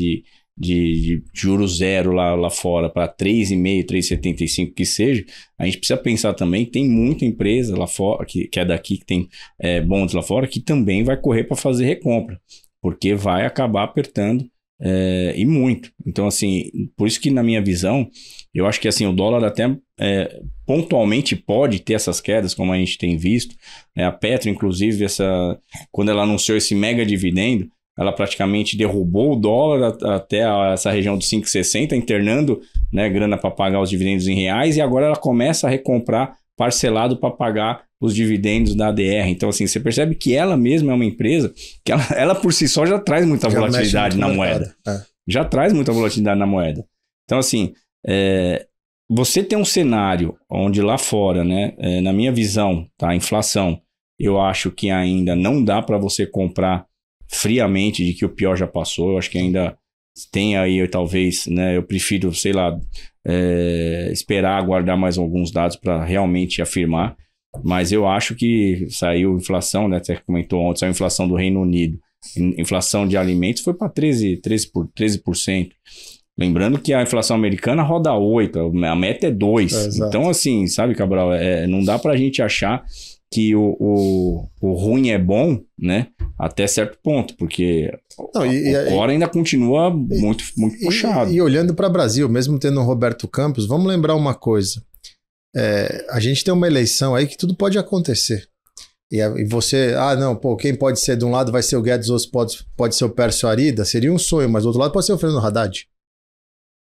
de juros zero lá fora para 3,5, 3,75 que seja, a gente precisa pensar também que tem muita empresa lá fora, que é daqui, que tem bonds lá fora, que também vai correr para fazer recompra, porque vai acabar apertando e muito. Então, assim, por isso que na minha visão, eu acho que assim, o dólar até pontualmente pode ter essas quedas, como a gente tem visto. A Petro, inclusive, quando ela anunciou esse mega dividendo, ela praticamente derrubou o dólar até essa região de 5,60, internando, né, grana para pagar os dividendos em reais, e agora ela começa a recomprar parcelado para pagar os dividendos da ADR. Então, assim, você percebe que ela mesma é uma empresa que ela por si só já traz muita volatilidade na moeda. Já traz muita volatilidade na moeda. Então, assim, você tem um cenário onde lá fora, né, na minha visão, tá, a inflação, eu acho que ainda não dá para você comprar friamente de que o pior já passou. Eu acho que ainda tem aí, talvez, né, eu prefiro, sei lá, esperar aguardar mais alguns dados para realmente afirmar, mas eu acho que saiu inflação, né, você comentou ontem, saiu inflação do Reino Unido, inflação de alimentos foi para 13%. Lembrando que a inflação americana roda 8%, a meta é 2%. Então, assim, sabe, Cabral, não dá para a gente achar que o ruim é bom, né? Até certo ponto, porque o core ainda continua muito puxado. E olhando para o Brasil, mesmo tendo o Roberto Campos, vamos lembrar uma coisa. A gente tem uma eleição aí que tudo pode acontecer. E você, quem pode ser de um lado vai ser o Guedes, outro pode ser o Pércio Arida, seria um sonho, mas do outro lado pode ser o Fernando Haddad.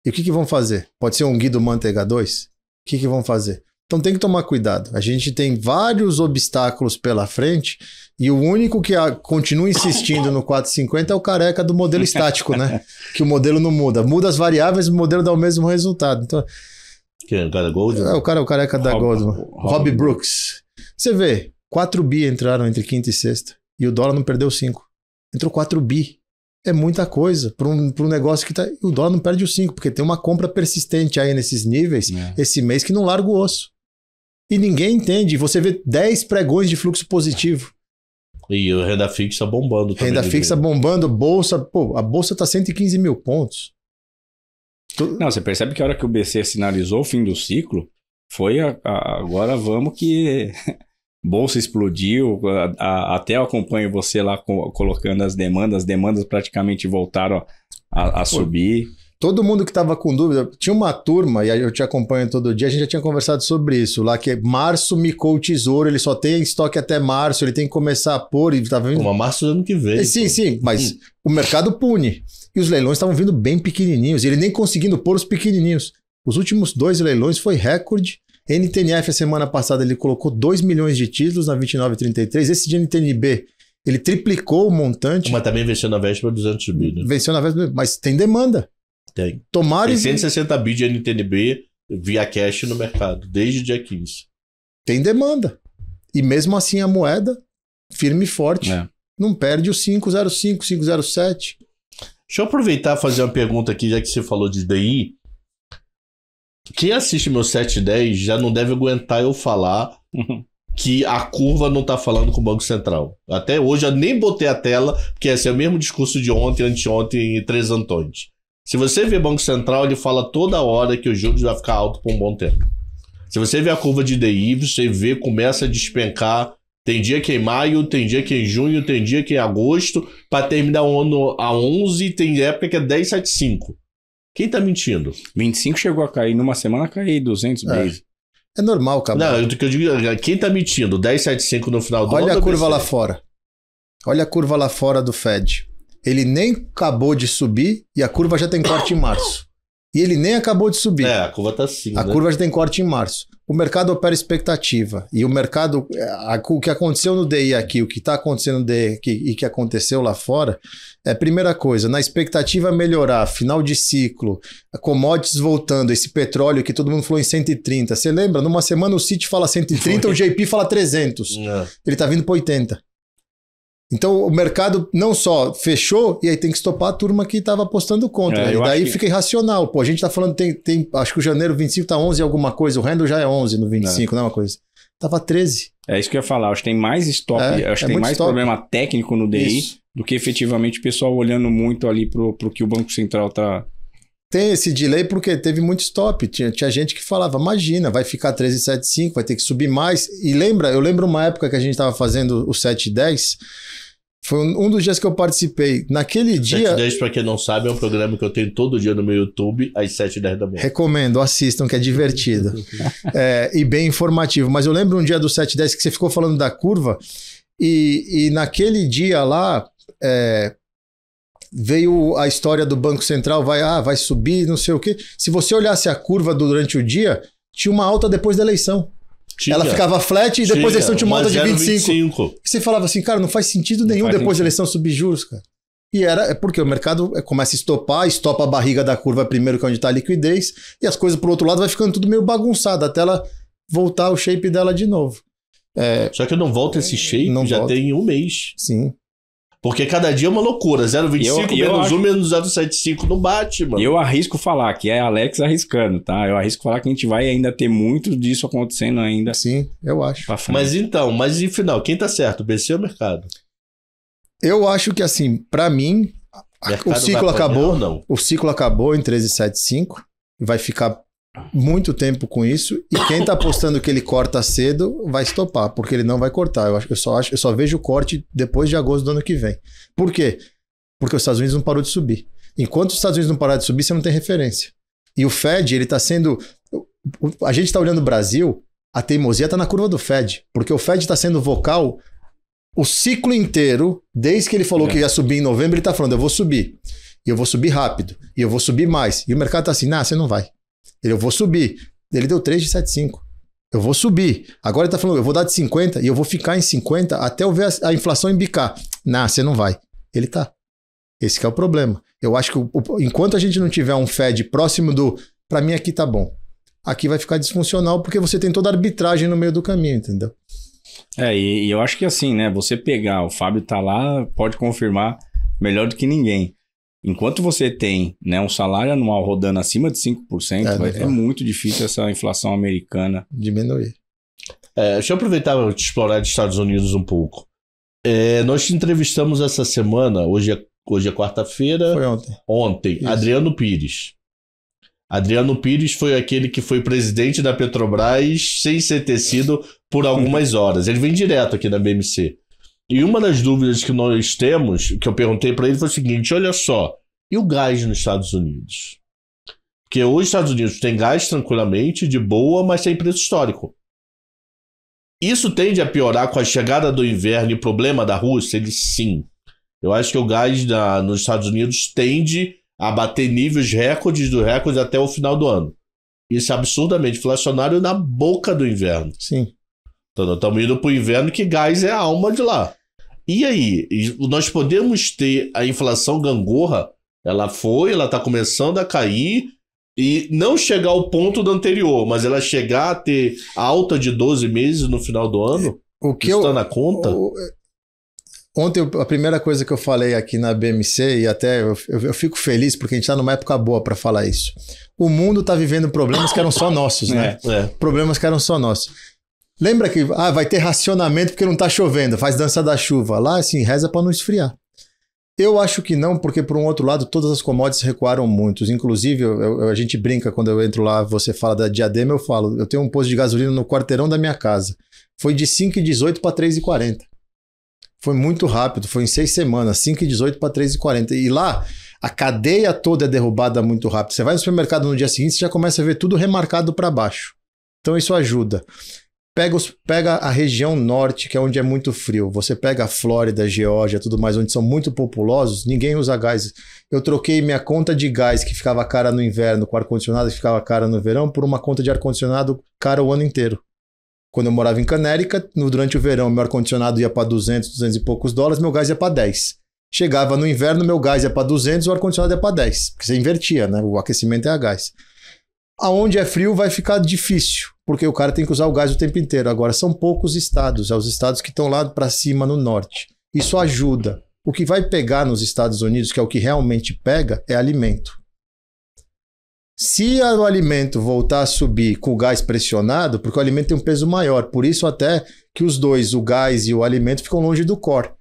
E o que vão fazer? Pode ser um Guido Mantega 2? O que vão fazer? Então tem que tomar cuidado. A gente tem vários obstáculos pela frente e o único que continua insistindo no 4,50 é o careca do modelo estático, né? Que o modelo não muda. Muda as variáveis, o modelo dá o mesmo resultado. Então, Quem é o cara Goldman? o careca da Goldman. Rob Brooks. Você vê, 4 bi entraram entre quinta e sexta e o dólar não perdeu 5. Entrou 4 bi. É muita coisa para um negócio que o dólar não perde os 5, porque tem uma compra persistente aí nesses níveis esse mês que não larga o osso. E ninguém entende. Você vê 10 pregões de fluxo positivo. E a renda fixa bombando também. Renda fixa bombando, bolsa. Pô, a bolsa tá 115 mil pontos. Não, você percebe que a hora que o BC sinalizou o fim do ciclo, foi agora vamos que... Bolsa explodiu, até eu acompanho você lá colocando as demandas praticamente voltaram a subir. Todo mundo que estava com dúvida, tinha uma turma, e eu te acompanho todo dia, a gente já tinha conversado sobre isso, lá que março micou o tesouro, ele só tem estoque até março, ele tem que começar a pôr, e tá vendo? Uma março do ano que vem. Sim, mas o mercado pune. E os leilões estavam vindo bem pequenininhos, e ele nem conseguindo pôr os pequenininhos. Os últimos 2 leilões foi recorde. NTNF, a semana passada, ele colocou 2 milhões de títulos na 29,33. Esse de NTNB, ele triplicou o montante. Mas também venceu na véspera 200 bi, né? Venceu na véspera, mas tem demanda. Tem. Tomara tem 160 bi de NTNB via cash no mercado, desde o dia 15. Tem demanda. E mesmo assim a moeda, firme e forte, não perde o 5,05, 5,07. Deixa eu aproveitar e fazer uma pergunta aqui, já que você falou de DI. Quem assiste meu 710 já não deve aguentar eu falar que a curva não tá falando com o Banco Central. Até hoje eu nem botei a tela, porque esse é o mesmo discurso de ontem, anteontem e Três Antônios. Se você vê Banco Central, ele fala toda hora que os juros vai ficar alto por um bom tempo. Se você vê a curva de DI, você vê, começa a despencar. Tem dia que é em maio, tem dia que é em junho, tem dia que é em agosto, para terminar o ano a 11, tem época que é 10,75. Quem tá mentindo? 25 chegou a cair, numa semana caiu 200 base. É normal, cara. Não, o que eu digo, quem tá mentindo? 10,75 no final do ano? Olha a curva lá fora. Olha a curva lá fora do Fed. Ele nem acabou de subir e a curva já tem corte em março. E ele nem acabou de subir. A curva tá assim, A curva já tem corte em março. O mercado opera expectativa. E o mercado, o que aconteceu no DI aqui, o que está acontecendo no DI aqui e que aconteceu lá fora, primeira coisa, na expectativa melhorar, final de ciclo, commodities voltando, esse petróleo que todo mundo falou em 130. Você lembra? Numa semana o Citi fala 130, o JP fala 300. Ele está vindo para 80. Então o mercado não só fechou, e aí tem que estopar a turma que estava apostando contra. E daí fica irracional. Pô, a gente tá falando, acho que o janeiro 25 tá 11 alguma coisa, o Randall já é 11 no 25, não é uma coisa. Tava 13. É isso que eu ia falar, acho que tem mais stop, acho que tem mais problema técnico no DI do que efetivamente o pessoal olhando muito ali pro que o Banco Central tá... Tem esse delay porque teve muito stop. Tinha gente que falava, imagina, vai ficar 13,75, vai ter que subir mais. E eu lembro uma época que a gente estava fazendo o 710, foi um dos dias que eu participei. Naquele dia... 710, para quem não sabe, é um programa que eu tenho todo dia no meu YouTube, às 7h10 da manhã. Recomendo, assistam, que é divertido. E bem informativo. Mas eu lembro um dia do 710 que você ficou falando da curva, e naquele dia lá... veio a história do Banco Central, vai subir, não sei o quê. Se você olhasse a curva durante o dia, tinha uma alta depois da eleição. Ela ficava flat e depois da eleição tinha uma alta de 25. E você falava assim, cara, não faz sentido nenhum depois da eleição subir juros, cara. E é porque o mercado começa a estopa a barriga da curva primeiro, que é onde está a liquidez, e as coisas pro outro lado vai ficando tudo meio bagunçado, até ela voltar o shape dela de novo. Só que não volta esse shape, já tem um mês. Sim. Porque cada dia é uma loucura. 0,25 menos 1 menos 0,75 não bate, mano. Eu arrisco falar, que é Alex arriscando, tá? Eu arrisco falar que a gente vai ainda ter muito disso acontecendo ainda. Sim, eu acho. Mas em final, quem tá certo? O BC ou o mercado? Eu acho que assim, pra mim, o ciclo acabou. Não? O ciclo acabou em 13,75. Vai ficar muito tempo com isso, e quem tá apostando que ele corta cedo vai estopar, porque ele não vai cortar. Eu só vejo o corte depois de agosto do ano que vem. Por quê? Porque os Estados Unidos não parou de subir. Enquanto os Estados Unidos não parar de subir, você não tem referência. E o Fed, ele tá sendo... A gente tá olhando o Brasil, a teimosia tá na curva do Fed, porque o Fed tá sendo vocal o ciclo inteiro, desde que ele falou que ia subir em novembro, ele tá falando, eu vou subir. E eu vou subir rápido. E eu vou subir mais. E o mercado tá assim, você não vai. Eu vou subir. Ele deu 3 de 7,5. Eu vou subir. Agora ele tá falando, eu vou dar de 50 e eu vou ficar em 50 até eu ver a inflação embicar. Você não vai. Ele tá. Esse que é o problema. Eu acho que enquanto a gente não tiver um Fed próximo pra mim aqui tá bom. Aqui vai ficar disfuncional porque você tem toda a arbitragem no meio do caminho, entendeu? E eu acho que assim, né? Você pegar, o Fábio tá lá, pode confirmar melhor do que ninguém. Enquanto você tem, né, um salário anual rodando acima de 5%, é muito difícil essa inflação americana diminuir. Deixa eu aproveitar e explorar dos Estados Unidos um pouco. Nós te entrevistamos essa semana, hoje é quarta-feira. Foi ontem. Ontem, isso. Adriano Pires. Adriano Pires foi aquele que foi presidente da Petrobras sem ser tecido por algumas horas. Ele vem direto aqui na BMC. E uma das dúvidas que nós temos, que eu perguntei para ele, foi o seguinte: olha só, e o gás nos Estados Unidos? Porque os Estados Unidos tem gás tranquilamente, de boa, mas tem preço histórico. Isso tende a piorar com a chegada do inverno e problema da Rússia? Ele sim. Eu acho que o gás nos Estados Unidos tende a bater níveis recordes do recorde até o final do ano. Isso é absurdamente inflacionário na boca do inverno. Sim. Então nós estamos indo para o inverno que gás é a alma de lá. E aí? Nós podemos ter a inflação gangorra? Ela está começando a cair e não chegar ao ponto do anterior, mas ela chegar a ter alta de 12 meses no final do ano? O que está na conta? Ontem, a primeira coisa que eu falei aqui na BMC, e até eu fico feliz porque a gente está numa época boa para falar isso. O mundo está vivendo problemas que eram só nossos, né? Problemas que eram só nossos. Lembra que vai ter racionamento porque não está chovendo, faz dança da chuva. Lá, assim, reza para não esfriar. Eu acho que não, porque por um outro lado, todas as commodities recuaram muito. Inclusive, a gente brinca quando eu entro lá, você fala da Diadema, eu falo, eu tenho um posto de gasolina no quarteirão da minha casa. Foi de 5,18 para 3,40. Foi muito rápido, foi em 6 semanas, 5,18 para 3,40. E lá, a cadeia toda é derrubada muito rápido. Você vai no supermercado no dia seguinte, você já começa a ver tudo remarcado para baixo. Então isso ajuda. Pega a região norte, que é onde é muito frio. Você pega a Flórida, Geórgia, tudo mais, onde são muito populosos, ninguém usa gás. Eu troquei minha conta de gás, que ficava cara no inverno, com ar-condicionado, que ficava cara no verão, por uma conta de ar-condicionado cara o ano inteiro. Quando eu morava em Connecticut, durante o verão, meu ar-condicionado ia para 200 e poucos dólares, meu gás ia para 10. Chegava no inverno, meu gás ia para 200, o ar-condicionado ia para 10. Porque você invertia, né? O aquecimento é a gás. Aonde é frio vai ficar difícil, porque o cara tem que usar o gás o tempo inteiro. Agora, são poucos estados, os estados que estão lá para cima no norte. Isso ajuda. O que vai pegar nos Estados Unidos, que é o que realmente pega, é alimento. Se o alimento voltar a subir com o gás pressionado, porque o alimento tem um peso maior, por isso até que os dois, o gás e o alimento, ficam longe do core.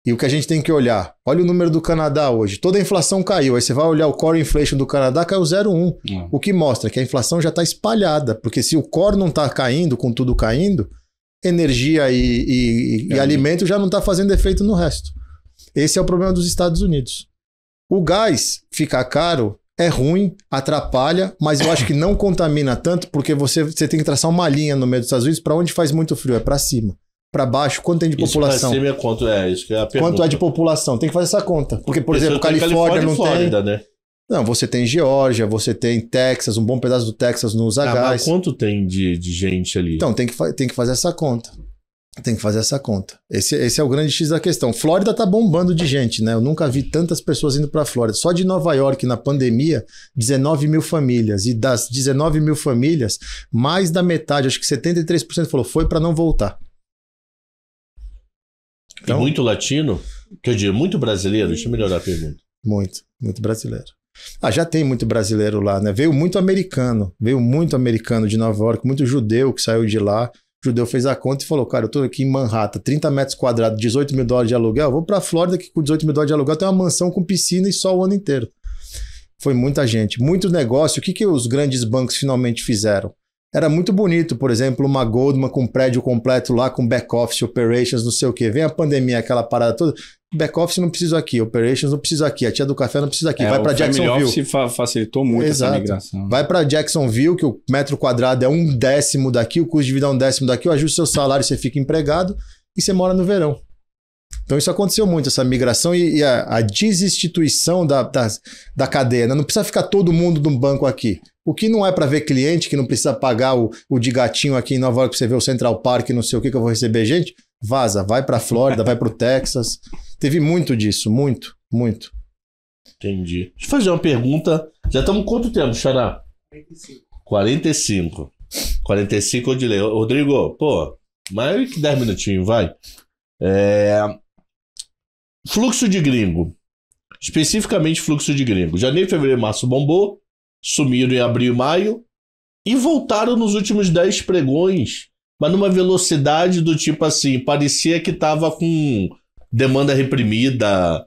E o que a gente tem que olhar, olha o número do Canadá hoje, toda a inflação caiu, aí você vai olhar o core inflation do Canadá, caiu 0,1, o que mostra que a inflação já está espalhada, porque se o core não está caindo, com tudo caindo, energia e alimento já não está fazendo efeito no resto. Esse é o problema dos Estados Unidos. O gás ficar caro é ruim, atrapalha, mas eu acho que não contamina tanto, porque você tem que traçar uma linha no meio dos Estados Unidos para onde faz muito frio, é para cima. Para baixo, quanto tem de população? Isso quanto isso que é a pergunta. Quanto é de população? Tem que fazer essa conta. Porque, por exemplo, Califórnia não Flórida, tem... Né? Não, você tem Geórgia, você tem Texas, um bom pedaço do Texas não usa gás. Mas quanto tem de gente ali? Então, tem que fazer essa conta. Tem que fazer essa conta. Esse é o grande X da questão. Flórida tá bombando de gente, né? Eu nunca vi tantas pessoas indo para Flórida. Só de Nova York, na pandemia, 19 mil famílias. E das 19 mil famílias, mais da metade, acho que 73% falou, foi para não voltar. Então, e muito latino? Que eu digo, muito brasileiro? Deixa eu melhorar a pergunta. Muito brasileiro. Já tem muito brasileiro lá, né? Veio muito americano de Nova York, muito judeu que saiu de lá. O judeu fez a conta e falou, cara, eu tô aqui em Manhattan, 30 metros quadrados, 18 mil dólares de aluguel, eu vou pra Flórida que com 18 mil dólares de aluguel tem uma mansão com piscina e sol o ano inteiro. Foi muita gente, muito negócio. O que os grandes bancos finalmente fizeram? Era muito bonito, por exemplo, uma Goldman com prédio completo lá, com back-office, operations, não sei o quê. Vem a pandemia, aquela parada toda. Back-office não precisa aqui, operations não precisa aqui, a tia do café não precisa aqui. Vai para Jacksonville. O Office facilitou muito essa migração. Vai para Jacksonville, que o metro quadrado é 1/10 daqui, o custo de vida é 1/10 daqui, eu ajusto seu salário, você fica empregado e você mora no verão. Então isso aconteceu muito, essa migração e a desinstituição da cadeia. Né? Não precisa ficar todo mundo de um banco aqui. O que não é para ver cliente, que não precisa pagar o de gatinho aqui em Nova York para você ver o Central Park, não sei o que eu vou receber gente, vaza, vai para a Flórida, vai para o Texas. Teve muito disso, muito. Entendi. Deixa eu fazer uma pergunta. Já estamos quanto tempo, Xará? 45. 45 eu de lei. Rodrigo, pô, mais que 10 minutinhos, vai. Fluxo de gringo. Especificamente fluxo de gringo. Janeiro, fevereiro, março bombou. Sumiram em abril e maio. E voltaram nos últimos 10 pregões. Mas numa velocidade do tipo assim, parecia que tava com demanda reprimida.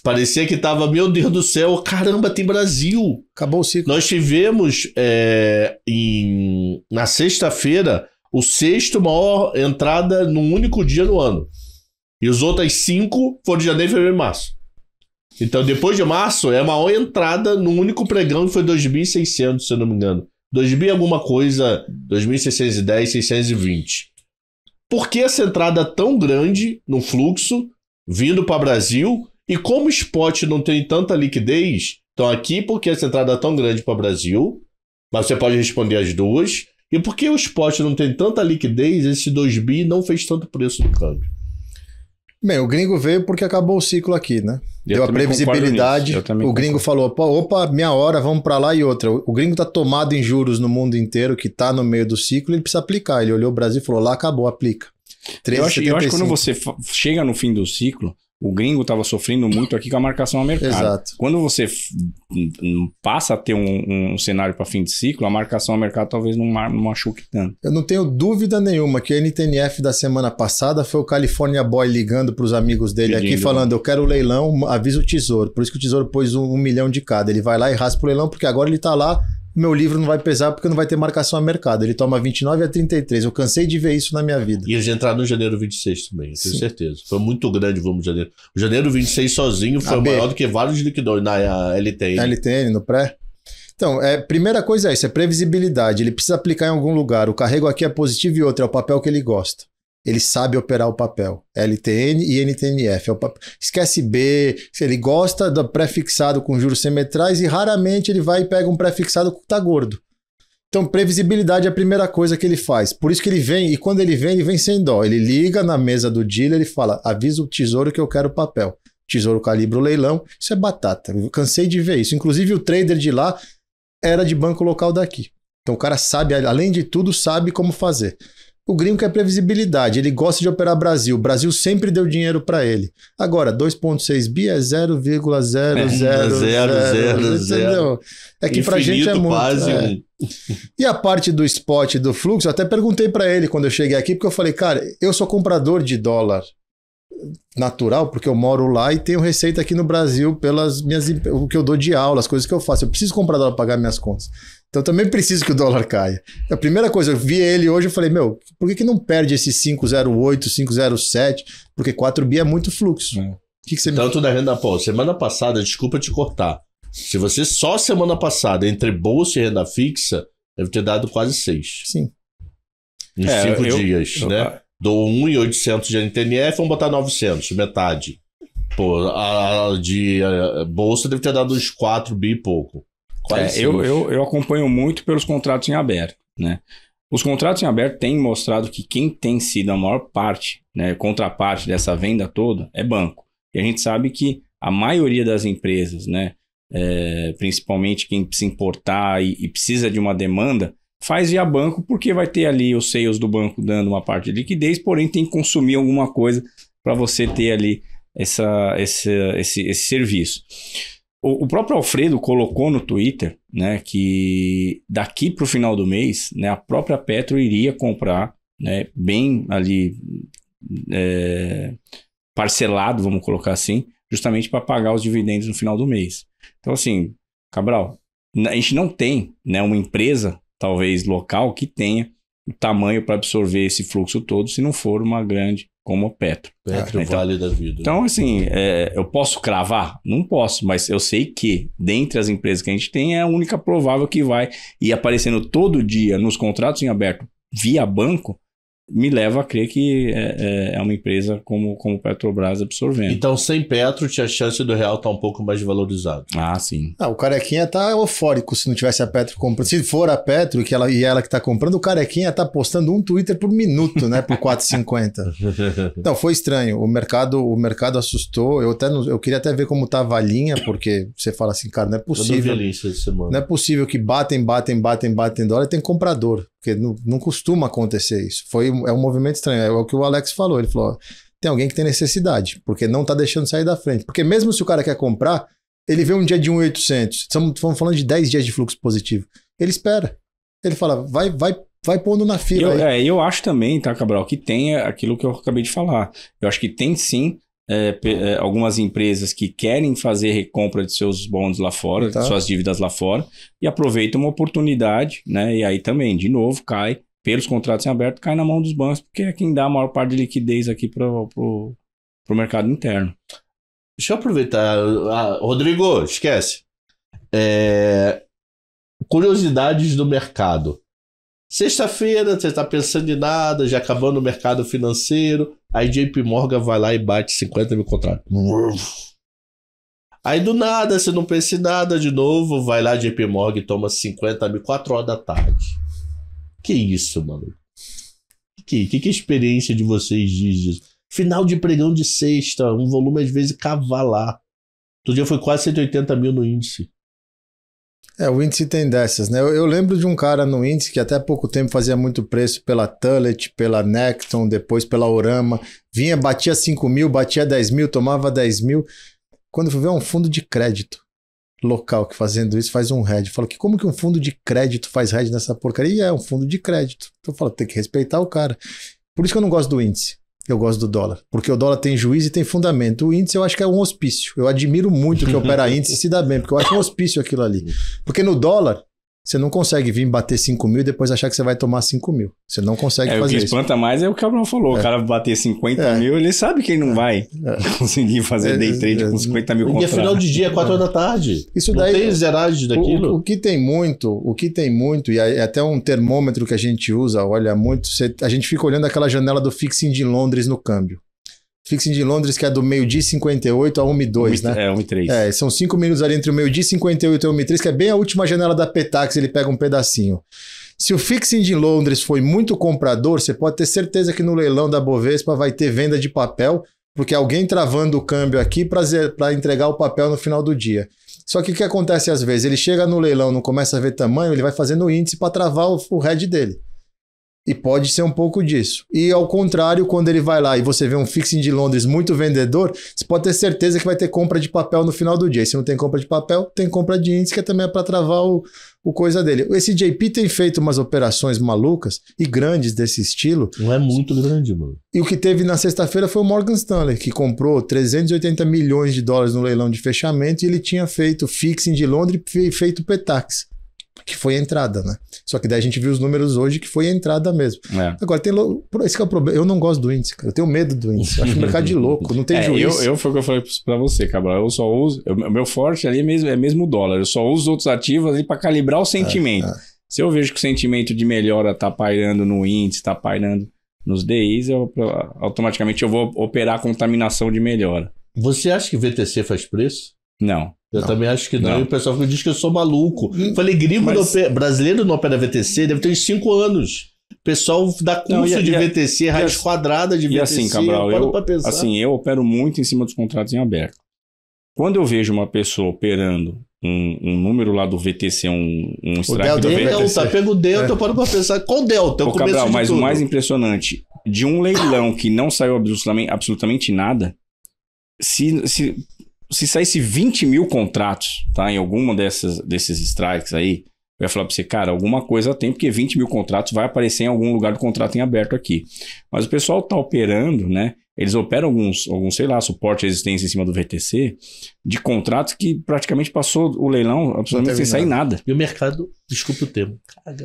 Parecia que tava, meu Deus do céu, caramba, tem Brasil. Acabou o ciclo. Nós tivemos na sexta-feira o sexto maior entrada num único dia no ano. E os outros 5 foram de janeiro, fevereiro e março. Então, depois de março, a maior entrada num único pregão, que foi 2.600, se eu não me engano. 2.000 alguma coisa, 2.610, 620. Por que essa entrada tão grande no fluxo, vindo para o Brasil? E como o spot não tem tanta liquidez, então aqui porque essa entrada é tão grande para o Brasil, mas você pode responder as duas. E por que o spot não tem tanta liquidez, esse 2 bi não fez tanto preço no câmbio? Bem, o gringo veio porque acabou o ciclo aqui, né? Deu a previsibilidade. O gringo falou, opa, minha hora, vamos para lá e outra. O gringo tá tomado em juros no mundo inteiro, que tá no meio do ciclo, ele precisa aplicar. Ele olhou o Brasil e falou, lá acabou, aplica. Eu acho que quando você chega no fim do ciclo, o gringo estava sofrendo muito aqui com a marcação ao mercado. Exato. Quando você passa a ter um cenário para fim de ciclo, a marcação ao mercado talvez não machuque tanto. Eu não tenho dúvida nenhuma que a NTNF da semana passada foi o California Boy ligando para os amigos dele aqui, falando, eu quero o leilão, avisa o Tesouro. Por isso que o Tesouro pôs 1 milhão de cada. Ele vai lá e raspa o leilão, porque agora ele está lá, meu livro não vai pesar porque não vai ter marcação a mercado. Ele toma 29 a 33. Eu cansei de ver isso na minha vida. E eles entraram no janeiro 26 também, eu tenho certeza. Foi muito grande o volume de janeiro. O janeiro 26 sozinho foi maior do que vários liquidores na LTN. Na LTN, no pré. Então, primeira coisa é isso, é previsibilidade. Ele precisa aplicar em algum lugar. O carrego aqui é positivo e outro é o papel que ele gosta. Ele sabe operar o papel. LTN e NTNF. Esquece B. Ele gosta do pré-fixado com juros semestrais e raramente ele vai e pega um pré-fixado que está gordo. Então, previsibilidade é a primeira coisa que ele faz. Por isso que ele vem, e quando ele vem sem dó. Ele liga na mesa do dealer e fala, avisa o Tesouro que eu quero papel. Tesouro calibra o leilão. Isso é batata. Eu cansei de ver isso. Inclusive, o trader de lá era de banco local daqui. Então, o cara sabe, além de tudo, sabe como fazer. O gringo quer previsibilidade, ele gosta de operar Brasil. O Brasil sempre deu dinheiro para ele. Agora, 2,6 bi é 0,000. É que pra gente é muito. Quase. E a parte do spot do fluxo, eu até perguntei para ele quando eu cheguei aqui, porque eu falei, cara, eu sou comprador de dólar natural, porque eu moro lá e tenho receita aqui no Brasil pelas o que eu dou de aula, as coisas que eu faço. Eu preciso comprar dólar para pagar minhas contas. Então eu também preciso que o dólar caia. A primeira coisa, eu vi ele hoje e falei, meu, por que não perde esse 5,08, 5,07? Porque 4 bi é muito fluxo. Que você Tanto da renda, semana passada, desculpa te cortar. Se você só semana passada, entre bolsa e renda fixa, deve ter dado quase 6. Sim. Em 5 dias, né? Dou 1.800 de NTNF, vamos botar 900, metade. Pô, a de bolsa deve ter dado uns 4 bi e pouco. Eu acompanho muito pelos contratos em aberto, né? Os contratos em aberto têm mostrado que quem tem sido a maior parte, né, contraparte dessa venda toda é banco. E a gente sabe que a maioria das empresas, né, principalmente quem precisa importar e precisa de uma demanda, faz via banco porque vai ter ali os sales do banco dando uma parte de liquidez, porém tem que consumir alguma coisa para você ter ali esse serviço. O próprio Alfredo colocou no Twitter, né, que daqui para o final do mês, né, a própria Petro iria comprar, né, bem ali parcelado, vamos colocar assim, justamente para pagar os dividendos no final do mês. Então, assim, Cabral, a gente não tem, né, uma empresa, talvez local, que tenha o tamanho para absorver esse fluxo todo, se não for uma grande como a Petro. Petro vale da vida. Então, assim, eu posso cravar? Não posso, mas eu sei que, dentre as empresas que a gente tem, é a única provável que vai ir aparecendo todo dia nos contratos em aberto via banco, me leva a crer que é uma empresa como Petrobras absorvendo. Então, sem Petro, tinha a chance do real estar um pouco mais valorizado. Ah, sim. O Carequinha tá eufórico se não tivesse a Petro comprando. Se for a Petro e ela que tá comprando, o Carequinha tá postando um Twitter por minuto, né? Por 4,50. Não, foi estranho. O mercado assustou. Eu queria até ver como tava a linha, porque você fala assim, cara, não é possível. Não é possível que batem dólar e tem comprador. Porque não costuma acontecer isso. É um movimento estranho. É o que o Alex falou. Ele falou, tem alguém que tem necessidade, porque não tá deixando sair da frente. Porque mesmo se o cara quer comprar, ele vê um dia de 1.800. Estamos falando de 10 dias de fluxo positivo. Ele espera. Ele fala, vai pondo na fila. Eu acho também, tá, Cabral, que tem aquilo que eu acabei de falar. Eu acho que tem sim algumas empresas que querem fazer recompra de seus bonds lá fora, de suas dívidas lá fora, e aproveitam uma oportunidade, né? E aí também, de novo, cai pelos contratos em aberto, cai na mão dos bancos, porque é quem dá a maior parte de liquidez aqui pro mercado interno. Deixa eu aproveitar. Rodrigo, esquece. Curiosidades do mercado. Sexta-feira, você está pensando em nada, já acabando o mercado financeiro, aí JP Morgan vai lá e bate 50 mil contratos. Aí do nada, você não pensa em nada de novo, vai lá JP Morgan e toma 50 mil, 4 horas da tarde. Que isso, mano? Que a experiência de vocês diz disso? Final de pregão de sexta, um volume às vezes cavalar. Outro dia foi quase 180 mil no índice. O índice tem dessas, né? Eu lembro de um cara no índice que até há pouco tempo fazia muito preço pela Tullet, pela Necton, depois pela Orama. Vinha, batia 5 mil, batia 10 mil, tomava 10 mil. Quando eu ver um fundo de crédito local que fazendo isso faz um hedge. Falo que como que um fundo de crédito faz hedge nessa porcaria? E é um fundo de crédito. Então eu falo, tem que respeitar o cara. Por isso que eu não gosto do índice. Eu gosto do dólar. Porque o dólar tem juízo e tem fundamento. O índice eu acho que é um hospício. Eu admiro muito que opera índice e se dá bem, porque eu acho um hospício aquilo ali. Porque no dólar, você não consegue vir bater 5 mil e depois achar que você vai tomar 5 mil. Você não consegue fazer isso. O que espanta mais é o que o Gabriel falou. O cara bater 50 mil, ele sabe que ele não vai conseguir fazer day trade com 50 mil contratos. E é final de dia, 4 horas da tarde. Isso não daí, tem zeragem daquilo. O que tem muito, e é até um termômetro que a gente usa, olha muito, a gente fica olhando aquela janela do fixing de Londres no câmbio. Fixing de Londres, que é do meio-dia 58 a 1h02, né? 1h03. São 5 minutos ali entre o meio-dia 58 e 1h03, que é bem a última janela da Petax, ele pega um pedacinho. Se o fixing de Londres foi muito comprador, você pode ter certeza que no leilão da Bovespa vai ter venda de papel, porque alguém travando o câmbio aqui para entregar o papel no final do dia. Só que o que acontece às vezes? Ele chega no leilão, não começa a ver tamanho, ele vai fazendo o índice para travar o head dele. E pode ser um pouco disso. E ao contrário, quando ele vai lá e você vê um fixing de Londres muito vendedor, você pode ter certeza que vai ter compra de papel no final do dia. E se não tem compra de papel, tem compra de índice, que também é para travar o coisa dele. Esse JP tem feito umas operações malucas e grandes desse estilo. Não é muito grande, mano. E o que teve na sexta-feira foi o Morgan Stanley, que comprou 380 milhões de dólares no leilão de fechamento e ele tinha feito fixing de Londres e feito Petax, que foi a entrada, né? Só que daí a gente viu os números hoje que foi a entrada mesmo. Agora, esse que é o problema. Eu não gosto do índice, cara. Eu tenho medo do índice. Eu acho o mercado de louco, não tem juízo. Foi o que eu falei pra você, Cabral. Eu só uso... O meu forte ali é mesmo o dólar. Eu só uso os outros ativos ali pra calibrar o sentimento. Se eu vejo que o sentimento de melhora tá pairando no índice, tá pairando nos DIs, automaticamente eu vou operar a contaminação de melhora. Você acha que VTC faz preço? Não. Eu também acho que não. E o pessoal diz que eu sou maluco. Falei, gringo brasileiro não opera VTC, deve ter uns 5 anos. O pessoal dá curso de VTC, raiz quadrada de VTC. E assim, Cabral, eu opero muito em cima dos contratos em aberto. Quando eu vejo uma pessoa operando um número lá do VTC, um strike do VTC... Pega o delta, para pensar. Qual delta? Cabral, mas o mais impressionante, de um leilão que não saiu absolutamente nada, se saísse 20 mil contratos, tá, em alguma desses strikes aí, eu ia falar pra você, cara, alguma coisa tem, porque 20 mil contratos vai aparecer em algum lugar do contrato em aberto aqui. Mas o pessoal tá operando, né? Eles operam alguns, sei lá, suporte e resistência em cima do VTC, de contratos que praticamente passou o leilão absolutamente sem sair nada. E o mercado, desculpa o termo.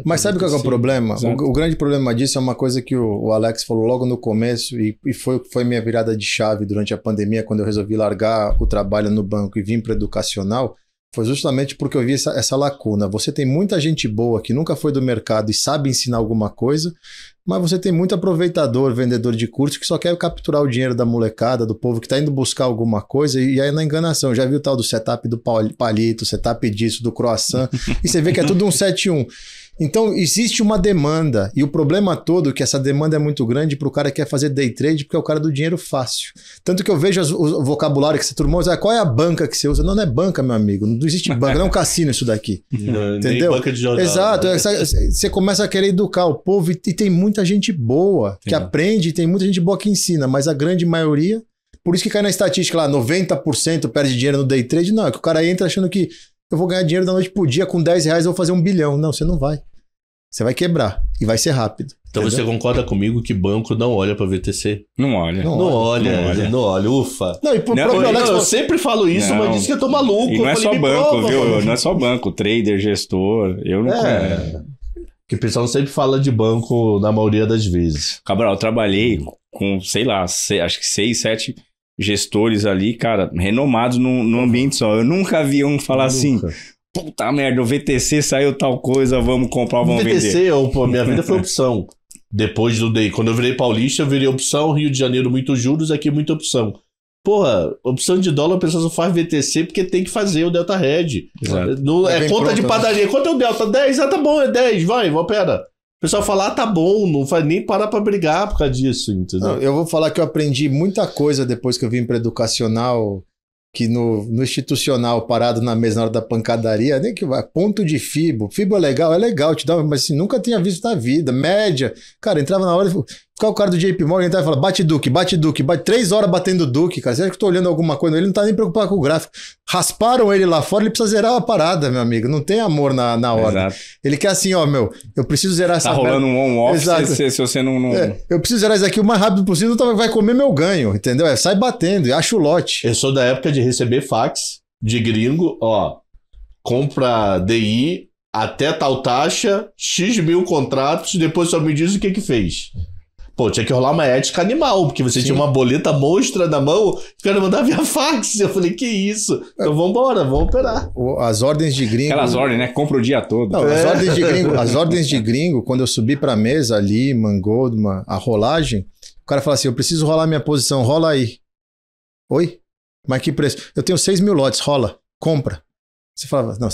Mas sabe qual é o problema? O grande problema disso é uma coisa que o Alex falou logo no começo e foi minha virada de chave durante a pandemia, quando eu resolvi largar o trabalho no banco e vim para o educacional. Foi justamente porque eu vi essa lacuna. Você tem muita gente boa que nunca foi do mercado e sabe ensinar alguma coisa, Mas você tem muito aproveitador, vendedor de curso que só quer capturar o dinheiro da molecada, do povo que está indo buscar alguma coisa e aí na enganação. Já viu o tal do setup do palito, setup disso, do croissant, e você vê que é tudo um 7-1. Então, existe uma demanda, e o problema todo é que essa demanda é muito grande para o cara que quer fazer day trade, porque é o cara do dinheiro fácil. Tanto que eu vejo o vocabulário que você turma usa, qual é a banca que você usa? Não, não é banca, meu amigo, não existe banca, não é um cassino isso daqui. Não, entendeu? Nem banca de jornal. Exato, você começa a querer educar o povo e tem muita gente boa que aprende, e tem muita gente boa que ensina, mas a grande maioria, por isso que cai na estatística lá, 90% perde dinheiro no day trade, não, é que o cara entra achando que eu vou ganhar dinheiro da noite pro dia, com 10 reais eu vou fazer 1 bilhão. Não, você não vai. Você vai quebrar e vai ser rápido. Então entendeu? Você concorda comigo que banco não olha para VTC? Não olha. Não olha, ufa. Não, e pro próprio Alex, eu sempre falo isso, mas disse que eu tô maluco. E não é só banco, viu? Não é só banco, trader, gestor, eu não que o pessoal sempre fala de banco na maioria das vezes. Cabral, eu trabalhei com, sei lá, acho que 6, 7 gestores ali, cara, renomados no ambiente só. Eu nunca vi um falar assim, puta merda, o VTC saiu tal coisa, vamos comprar, vamos vender. VTC, minha vida foi opção. Depois do DEI, quando eu virei paulista, eu virei opção, Rio de Janeiro muitos juros, aqui muita opção. Porra, opção de dólar, a pessoa só faz VTC porque tem que fazer o Delta Red. Não, é conta de padaria. Quanto é o Delta? 10? Ah, tá bom, é 10, vai, opera. O pessoal fala, tá bom, não vai nem parar pra brigar por causa disso, entendeu? Não, eu vou falar que eu aprendi muita coisa depois que eu vim para educacional, que no institucional, parado na mesa na hora da pancadaria, nem que vai, ponto de FIBO. FIBO é legal, te dá, mas assim, nunca tinha visto na vida, média. Cara, entrava na hora, ficava o cara do JP Morgan, entrava e falava, bate Duque, 3 horas batendo Duque, cara. Você acha que eu tô olhando alguma coisa? Ele não tá nem preocupado com o gráfico. Rasparam ele lá fora, ele precisa zerar a parada, meu amigo. Não tem amor na ordem. Exato. Ele quer assim, ó, meu, eu preciso zerar essa... Tá rolando um on-off se você não... eu preciso zerar isso aqui o mais rápido possível, então vai comer meu ganho, entendeu? Sai batendo, acha o lote. Eu sou da época de receber fax de gringo, ó, compra DI até tal taxa, X mil contratos, depois só me diz o que fez. Pô, tinha que rolar uma ética animal, porque você tinha uma boleta monstra na mão, o cara mandava via fax. Eu falei, que isso? Então vambora, vamos operar. As ordens de gringo... Aquelas ordens, né? Compra o dia todo. Não, as ordens de gringo, quando eu subi pra mesa, Lehman, Goldman, a rolagem, o cara fala assim, eu preciso rolar minha posição, rola aí. Oi? Mas que preço? Eu tenho 6 mil lotes, rola, compra. Você falava, não,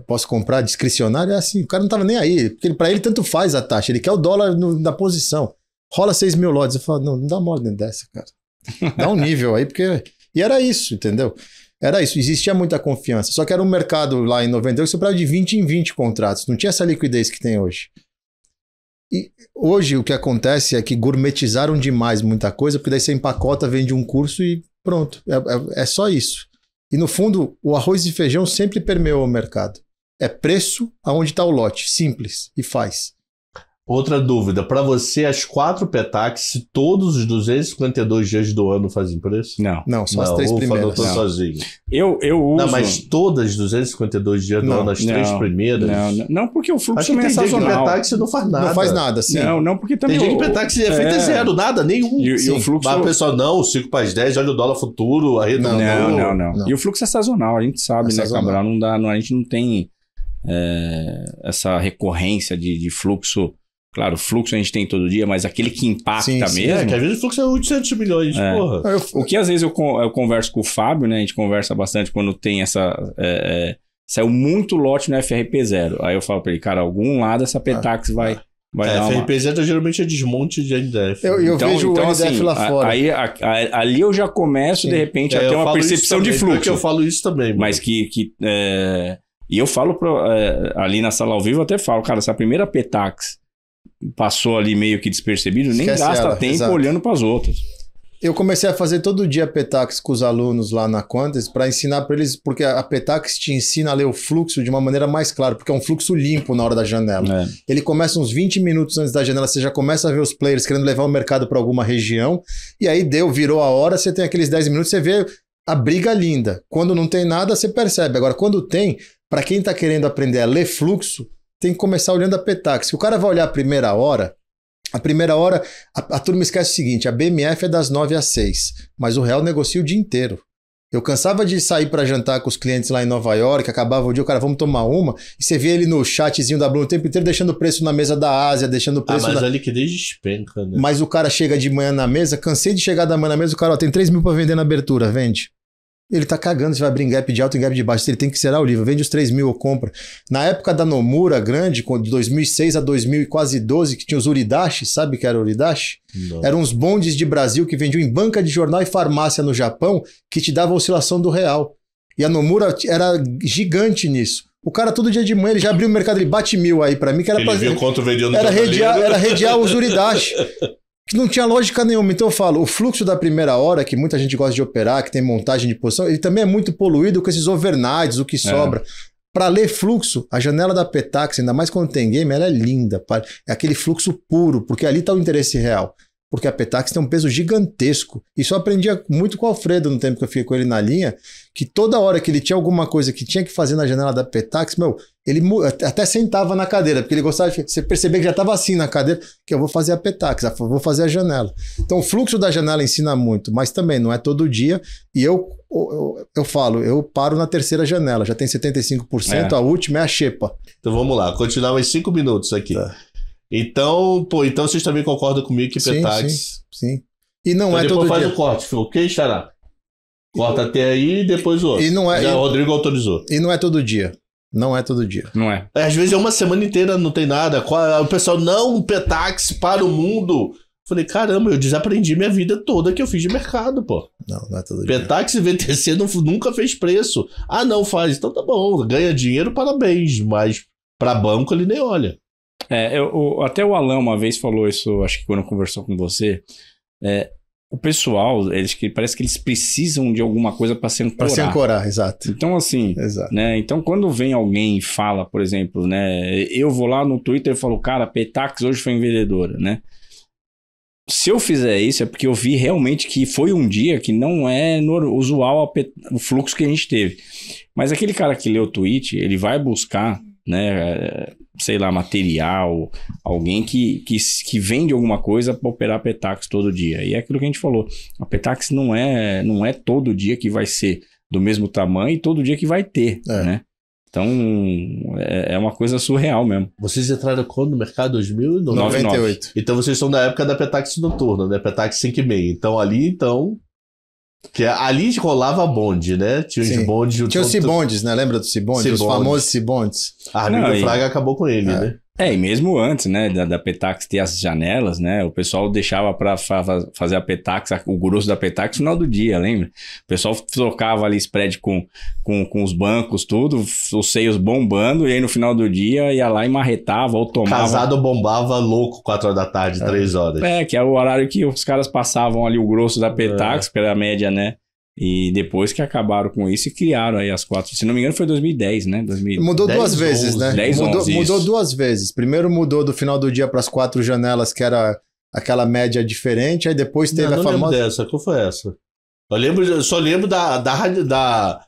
posso comprar discricionário? É assim, o cara não tava nem aí, porque pra ele tanto faz a taxa, ele quer o dólar na posição. Rola 6 mil lotes. Eu falo, não dá uma ordem dessa, cara. Dá um nível aí, porque... E era isso, entendeu? Era isso, existia muita confiança. Só que era um mercado lá em 98 que você precisava de 20 em 20 contratos. Não tinha essa liquidez que tem hoje. E hoje o que acontece é que gourmetizaram demais muita coisa, porque daí você empacota, vende um curso e pronto. É só isso. E no fundo, o arroz e feijão sempre permeou o mercado. É preço aonde está o lote. Simples. E faz. Outra dúvida. Para você, as 4 Petax, todos os 252 dias do ano fazem preço? Não, só as 3 primeiras. Eu tô sozinho. Eu uso... Não, mas todas os 252 dias do ano, as 3 primeiras? Não, porque o fluxo também é sazonal. Tem Petax não faz nada. Não faz nada, sim. Não, porque também... Tem dia que Petax é feito zero, nada, nenhum. E o fluxo... Mas o pessoal, não, 5 para as 10, olha o dólar futuro, a retornou. Não. E o fluxo é sazonal, a gente sabe, né, Cabral? A gente não tem essa recorrência de fluxo... Claro, fluxo a gente tem todo dia, mas aquele que impacta mesmo... que às vezes o fluxo é 800 milhões, porra. O que às vezes eu converso com o Fábio, né? A gente conversa bastante quando tem essa... saiu muito lote no FRP0. Aí eu falo pra ele, cara, algum lado essa Petax vai dar uma... FRP0 geralmente é desmonte de NDF. Eu vejo o NDF assim, lá fora. Aí, ali eu já começo, de repente, a ter uma percepção de fluxo. Eu falo isso também. Mas e eu falo ali na sala ao vivo, eu até falo, cara, essa primeira Petax passou ali meio que despercebido, nem gasta tempo olhando para as outras. Eu comecei a fazer todo dia Petax com os alunos lá na Quantas para ensinar para eles, porque a Petax te ensina a ler o fluxo de uma maneira mais clara, porque é um fluxo limpo na hora da janela. Ele começa uns 20 minutos antes da janela, você já começa a ver os players querendo levar o mercado para alguma região, e aí virou a hora, você tem aqueles 10 minutos, você vê a briga linda. Quando não tem nada, você percebe. Agora, quando tem, para quem está querendo aprender a ler fluxo, tem que começar olhando a Petax. Se o cara vai olhar a primeira hora, a turma esquece o seguinte, a BMF é das 9 às 6, mas o real negocia o dia inteiro. Eu cansava de sair para jantar com os clientes lá em Nova York, acabava o dia, o cara, vamos tomar uma, e você via ele no chatzinho da Bloomberg o tempo inteiro deixando o preço na mesa da Ásia, deixando o preço... mas a liquidez despenca, né? Mas o cara chega de manhã na mesa, cansei de chegar da manhã na mesa, o cara, ó, tem 3 mil para vender na abertura, vende. Ele tá cagando se vai abrir em gap de alto e gap de baixo, ele tem que zerar o livro, vende os 3 mil ou compra. Na época da Nomura grande, de 2006 a 2012, que tinha os Uridashi, sabe o que era Uridashi? Não. Eram uns bondes de Brasil que vendiam em banca de jornal e farmácia no Japão, que te dava a oscilação do real. E a Nomura era gigante nisso. O cara todo dia de manhã, ele já abriu o mercado, ele bate 1.000 aí pra mim, que era Ele viu quanto vendeu no era redear os Uridashi. Que não tinha lógica nenhuma. Então eu falo, o fluxo da primeira hora, que muita gente gosta de operar, que tem montagem de posição, ele também é muito poluído com esses overnights, o que sobra. Para ler fluxo, a janela da Petax, ainda mais quando tem game, ela é linda. É aquele fluxo puro, porque ali está o interesse real. Porque a Petax tem um peso gigantesco. Isso eu aprendia muito com o Alfredo no tempo que eu fiquei com ele na linha, que toda hora que ele tinha alguma coisa que tinha que fazer na janela da Petax, ele até sentava na cadeira, porque ele gostava de você perceber que já estava assim na cadeira, que eu vou fazer a Petax, eu vou fazer a janela. Então o fluxo da janela ensina muito, mas também não é todo dia. E eu falo, eu paro na terceira janela, já tem 75%, a última é a Xepa. Então vamos lá, continuar mais 5 minutos aqui. Tá. Então vocês também concordam comigo que Petax... Sim. E não então é todo dia. Depois faz o corte, ok, Xará? Corta até aí e depois o outro. E não é, o Rodrigo autorizou. E não é todo dia. Não é todo dia. Não é. Às vezes é uma semana inteira, não tem nada. O pessoal, não, Petax para o mundo. Falei, caramba, eu desaprendi minha vida toda que eu fiz de mercado, pô. Não é todo dia. Petax e VTC nunca fez preço. Ah, não faz. Então tá bom, ganha dinheiro, parabéns. Mas para banco ele nem olha. Até o Alan uma vez falou isso, acho que quando conversou com você. O pessoal, parece que eles precisam de alguma coisa para se ancorar. Para se ancorar, exato. Então, assim, exato. Né? Então, quando vem alguém e fala, por exemplo, né? Eu vou lá no Twitter e falo, cara, Petax hoje foi vendedora, né? Se eu fizer isso é porque eu vi realmente que foi um dia que não é usual o fluxo que a gente teve. Mas aquele cara que lê o tweet, ele vai buscar, né, sei lá, material, alguém que vende alguma coisa para operar Petax todo dia. E é aquilo que a gente falou, a Petax não é todo dia que vai ser do mesmo tamanho e todo dia que vai ter, né? Então, é uma coisa surreal mesmo. Vocês entraram quando no mercado? 2098. Então vocês estão da época da Petax noturna, né? Petax 5,5. Então ali, que ali rolava bonde, né? Tinha os bondes... Tinha os Cibondes, né? Lembra dos Cibondes? Os famosos Cibondes. A Armindo Fraga acabou com ele, né? E mesmo antes, né, da Petax ter as janelas, né, o pessoal deixava para fazer a Petax, o grosso da Petax no final do dia, lembra? O pessoal trocava ali spread com os bancos, tudo, os seios bombando, e aí no final do dia ia lá e marretava ou tomava. Casado bombava louco 4 horas da tarde, 3 horas. Que é o horário que os caras passavam ali o grosso da Petax, que era a média, né? E depois que acabaram com isso e criaram aí as 4. Se não me engano foi 2010, né? Mudou duas vezes, 11, né? 10, mudou 2 vezes. Primeiro mudou do final do dia para as 4 janelas, que era aquela média diferente. Aí depois teve a famosa... dessa. Qual foi essa? Eu só lembro da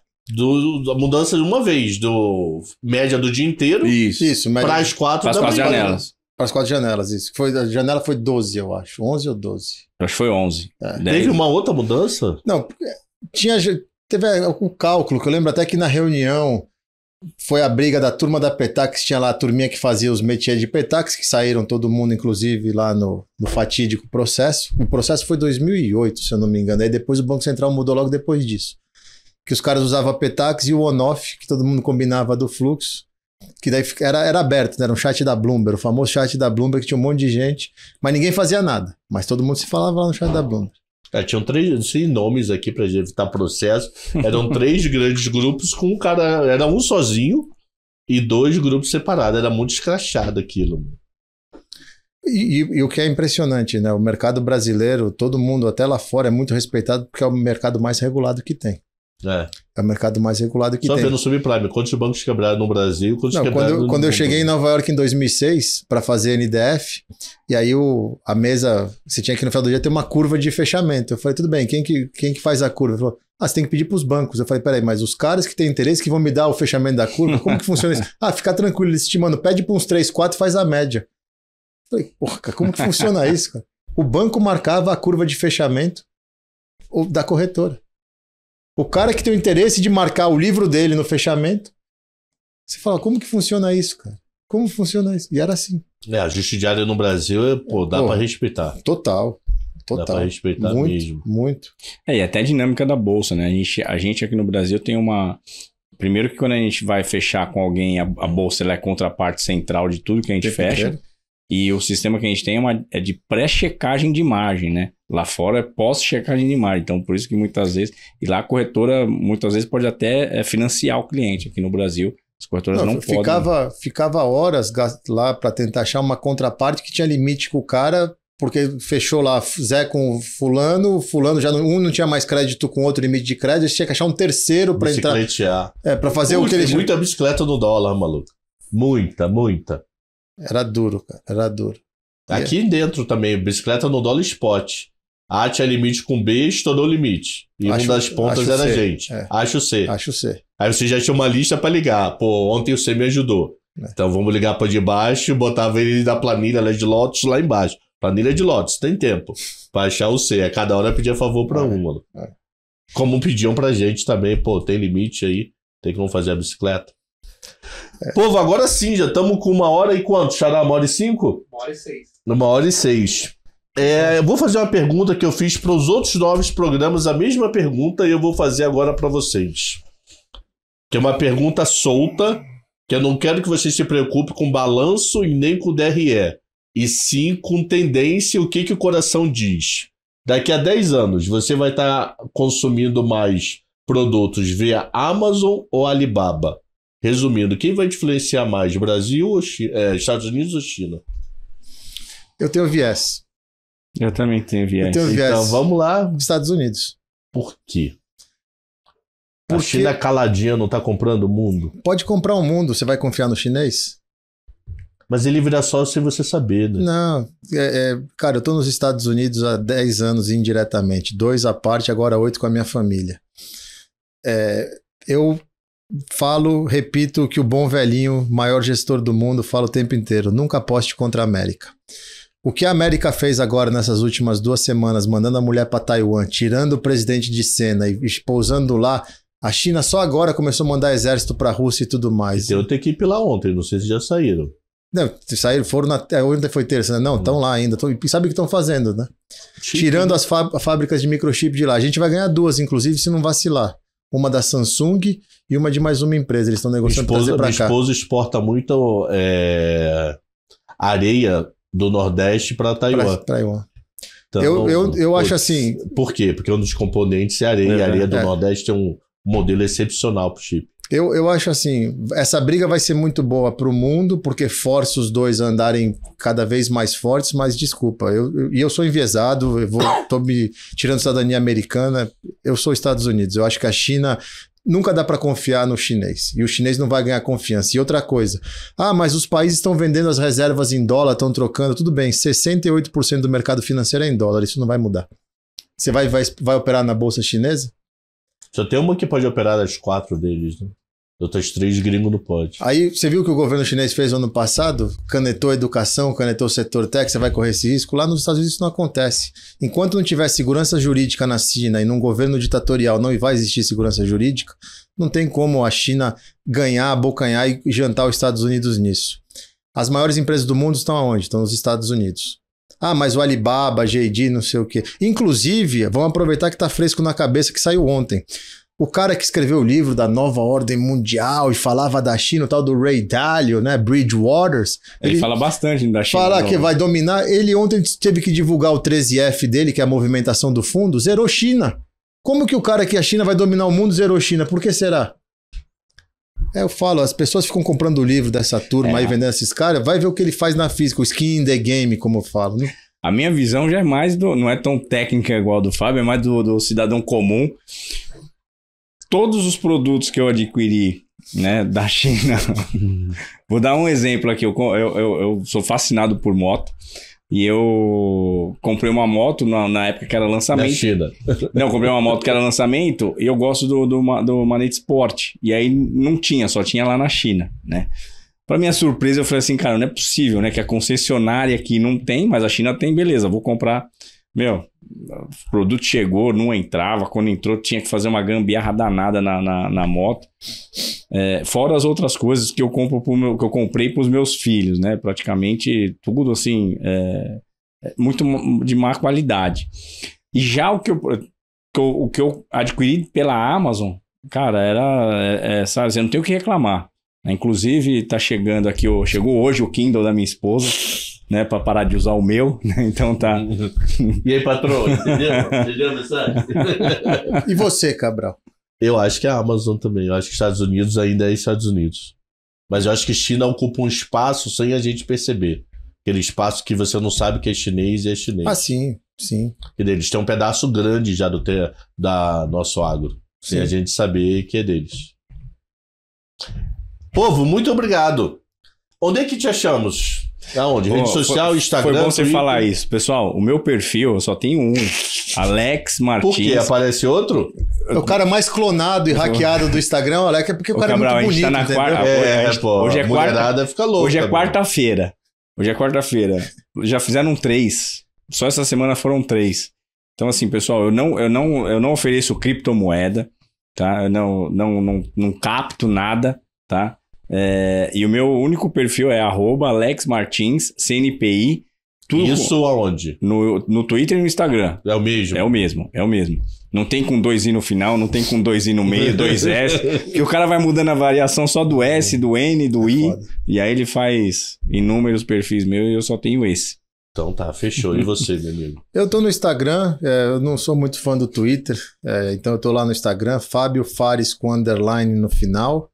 mudança de uma vez. Do média do dia inteiro. Isso. Para as 4 janelas. Para as 4 janelas, isso. A janela foi 12, eu acho. 11 ou 12. Eu acho que foi 11. Teve uma outra mudança? Não, teve o cálculo, que eu lembro até que na reunião foi a briga da turma da Petax, tinha lá a turminha que fazia os métiers de Petax, que saíram todo mundo, inclusive, lá no fatídico processo. O processo foi 2008, se eu não me engano. Aí depois o Banco Central mudou logo depois disso. Que os caras usavam a Petax e o on-off, que todo mundo combinava do fluxo. Que daí era aberto, né? Era um chat da Bloomberg, o famoso chat da Bloomberg, que tinha um monte de gente, mas ninguém fazia nada. Mas todo mundo se falava lá no chat da Bloomberg. Tinham 3 nomes aqui para evitar processo. Eram 3 grandes grupos com um cara. Era um sozinho e 2 grupos separados. Era muito escrachado aquilo. E o que é impressionante, né? O mercado brasileiro, todo mundo até lá fora é muito respeitado porque é o mercado mais regulado que tem. É o mercado mais regulado que tem. Só vendo no subprime, quantos bancos quebraram no Brasil, quantos quebraram no Quando eu cheguei em Nova York em 2006 para fazer NDF, e aí a mesa, você tinha que no final do dia ter uma curva de fechamento. Eu falei, tudo bem, quem que faz a curva? Ele falou, você tem que pedir para os bancos. Eu falei, peraí, mas os caras que têm interesse que vão me dar o fechamento da curva, como que funciona isso? Fica tranquilo, eles te mandam, pede para uns 3, 4 e faz a média. Eu falei, porra, como que funciona isso, cara? O banco marcava a curva de fechamento da corretora. O cara que tem o interesse de marcar o livro dele no fechamento. Você fala, como que funciona isso, cara? Como funciona isso? E era assim. A justiça diária no Brasil, dá pra respeitar. Total. Dá pra respeitar muito, mesmo. Muito. E até a dinâmica da bolsa, né? A gente aqui no Brasil tem uma... Primeiro que quando a gente vai fechar com alguém, a bolsa ela é a contraparte central de tudo que a gente fecha. E o sistema que a gente tem é de pré-checagem de margem, né? Lá fora é pós-checagem de margem. Então, por isso que muitas vezes... E lá a corretora, muitas vezes, pode até financiar o cliente. Aqui no Brasil, as corretoras não podem. Ficava horas lá para tentar achar uma contraparte que tinha limite com o cara, porque fechou lá Zé com fulano já não tinha mais crédito com outro limite de crédito, tinha que achar um terceiro para entrar. Para fazer o que ele... Muita bicicleta no dólar, maluco. Muita. Era duro, cara. Era duro. Aqui dentro também, bicicleta no dólar spot. A tinha limite com B, estourou o limite. E uma das pontas era a gente. Acho C. Aí você já tinha uma lista pra ligar. Pô, ontem o C me ajudou. Então vamos ligar pra de baixo, botava ele da planilha de lotes lá embaixo. Planilha de lotes, tem tempo pra achar o C. A cada hora pedia favor pra um, mano. Como pediam pra gente também, pô, tem limite aí, tem como fazer a bicicleta. Povo, agora sim, já estamos com 1 hora e quanto? Xará, 1h05? 1h06. 1h06. Eu vou fazer uma pergunta que eu fiz para os outros 9 programas, a mesma pergunta, e eu vou fazer agora para vocês. Que é uma pergunta solta, que eu não quero que vocês se preocupem com balanço e nem com DRE, e sim com tendência, o que o coração diz. Daqui a 10 anos, você vai estar consumindo mais produtos via Amazon ou Alibaba? Resumindo, quem vai influenciar mais, Brasil ou Estados Unidos ou China? Eu tenho viés. Eu também tenho viés. Então vamos lá. Estados Unidos. Por quê? A China caladinha não tá comprando o mundo? Pode comprar o mundo, você vai confiar no chinês? Mas ele vira só sem você saber, né? Não, cara, eu tô nos Estados Unidos há 10 anos indiretamente, 2 à parte, agora 8 com a minha família. Eu repito que o bom velhinho, maior gestor do mundo, fala o tempo inteiro, nunca aposte contra a América. O que a América fez agora nessas últimas 2 semanas, mandando a mulher para Taiwan, tirando o presidente de cena e pousando lá, a China só agora começou a mandar exército para a Rússia e tudo mais. E tem outra equipe lá ontem, não sei se já saíram. Não, foram ontem foi terça, né? Não, estão lá ainda. Sabe o que estão fazendo, né? Tirando as fábricas de microchip de lá. A gente vai ganhar 2, inclusive, se não vacilar. Uma da Samsung e uma de mais uma empresa. Eles estão negociando para trazer para cá. Minha esposa exporta muito areia do Nordeste para Taiwan. Então, eu acho assim... Por quê? Porque um dos componentes é areia. A areia do Nordeste tem um modelo excepcional para o chip. Eu acho assim, essa briga vai ser muito boa para o mundo, porque força os dois a andarem cada vez mais fortes, mas desculpa, eu sou enviesado, tô me tirando cidadania americana, eu sou Estados Unidos, eu acho que a China nunca dá para confiar no chinês, e o chinês não vai ganhar confiança. E outra coisa, mas os países estão vendendo as reservas em dólar, estão trocando, tudo bem, 68% do mercado financeiro é em dólar, isso não vai mudar. Você vai operar na bolsa chinesa? Só tem uma que pode operar das 4 deles, né? Outras 3 gringos não pode. Aí, você viu o que o governo chinês fez ano passado? Canetou educação, canetou o setor tech, você vai correr esse risco? Lá nos Estados Unidos isso não acontece. Enquanto não tiver segurança jurídica na China e num governo ditatorial não vai existir segurança jurídica, não tem como a China ganhar, abocanhar e jantar os Estados Unidos nisso. As maiores empresas do mundo estão aonde? Estão nos Estados Unidos. Mas o Alibaba, a JD, não sei o quê. Inclusive, vamos aproveitar que tá fresco na cabeça, que saiu ontem. O cara que escreveu o livro da Nova Ordem Mundial e falava da China, o tal do Ray Dalio, né? Bridgewaters. Ele fala bastante da China. Fala que vai dominar. Ele ontem teve que divulgar o 13F dele, que é a movimentação do fundo, zerou China. Como que o cara que a China vai dominar o mundo zerou China? Por que será? Eu falo, as pessoas ficam comprando o livro dessa turma aí, vendendo esses caras, vai ver o que ele faz na física, o skin in the game, como eu falo. Né? A minha visão já é mais não é tão técnica igual a do Fábio, é mais do cidadão comum. Todos os produtos que eu adquiri, né, da China, vou dar um exemplo aqui, eu sou fascinado por moto, e eu comprei uma moto na época que era lançamento. Da China. Não, comprei uma moto que era lançamento e eu gosto do Manete Sport. E aí não tinha, só tinha lá na China, né? Pra minha surpresa, eu falei assim, cara, não é possível, né? Que a concessionária aqui não tem, mas a China tem, beleza, vou comprar. O produto chegou, não entrava. Quando entrou, tinha que fazer uma gambiarra danada na moto. Fora as outras coisas que eu compro que eu comprei para os meus filhos, né? Praticamente tudo assim, muito de má qualidade. E já o que eu adquiri pela Amazon, cara, sabe, eu não tenho o que reclamar. Inclusive, tá chegando aqui, chegou hoje o Kindle da minha esposa, né, para parar de usar o meu, né? Então tá. E aí, patrão, entendeu a mensagem? E você, Cabral? Eu acho que é a Amazon também. Eu acho que Estados Unidos ainda é Estados Unidos. Mas eu acho que China ocupa um espaço sem a gente perceber. Aquele espaço que você não sabe que é chinês e é chinês. Ah, sim, sim. Eles têm um pedaço grande já da nosso agro. Sem a gente saber que é deles. Povo, muito obrigado. Onde é que te achamos? Aonde? Rede social, Instagram? Foi bom você Twitter? falar isso. Pessoal, o meu perfil eu só tenho um. Alex Martins. Por quê? Aparece outro? O cara mais clonado e hackeado do Instagram, olha, é porque o cara Cabral, é muito bonito, a gente tá na quarta. Pô, hoje é mulherada fica louca. Hoje é quarta-feira. Já fizeram 3. Só essa semana foram 3. Então, assim, pessoal, eu não ofereço criptomoeda, tá? Eu não capto nada, tá? E o meu único perfil é @AlexMartins, CNPI. Isso aonde? No Twitter e no Instagram. É o mesmo? É o mesmo. Não tem com 2i no final, não tem com 2i no meio, 2S. Que o cara vai mudando a variação só do S, do N, do I. Foda. E aí ele faz inúmeros perfis meus e eu só tenho esse. Então tá, fechou. E você, meu amigo? Eu tô no Instagram, eu não sou muito fã do Twitter, então eu tô lá no Instagram, Fábio Fares com underline no final.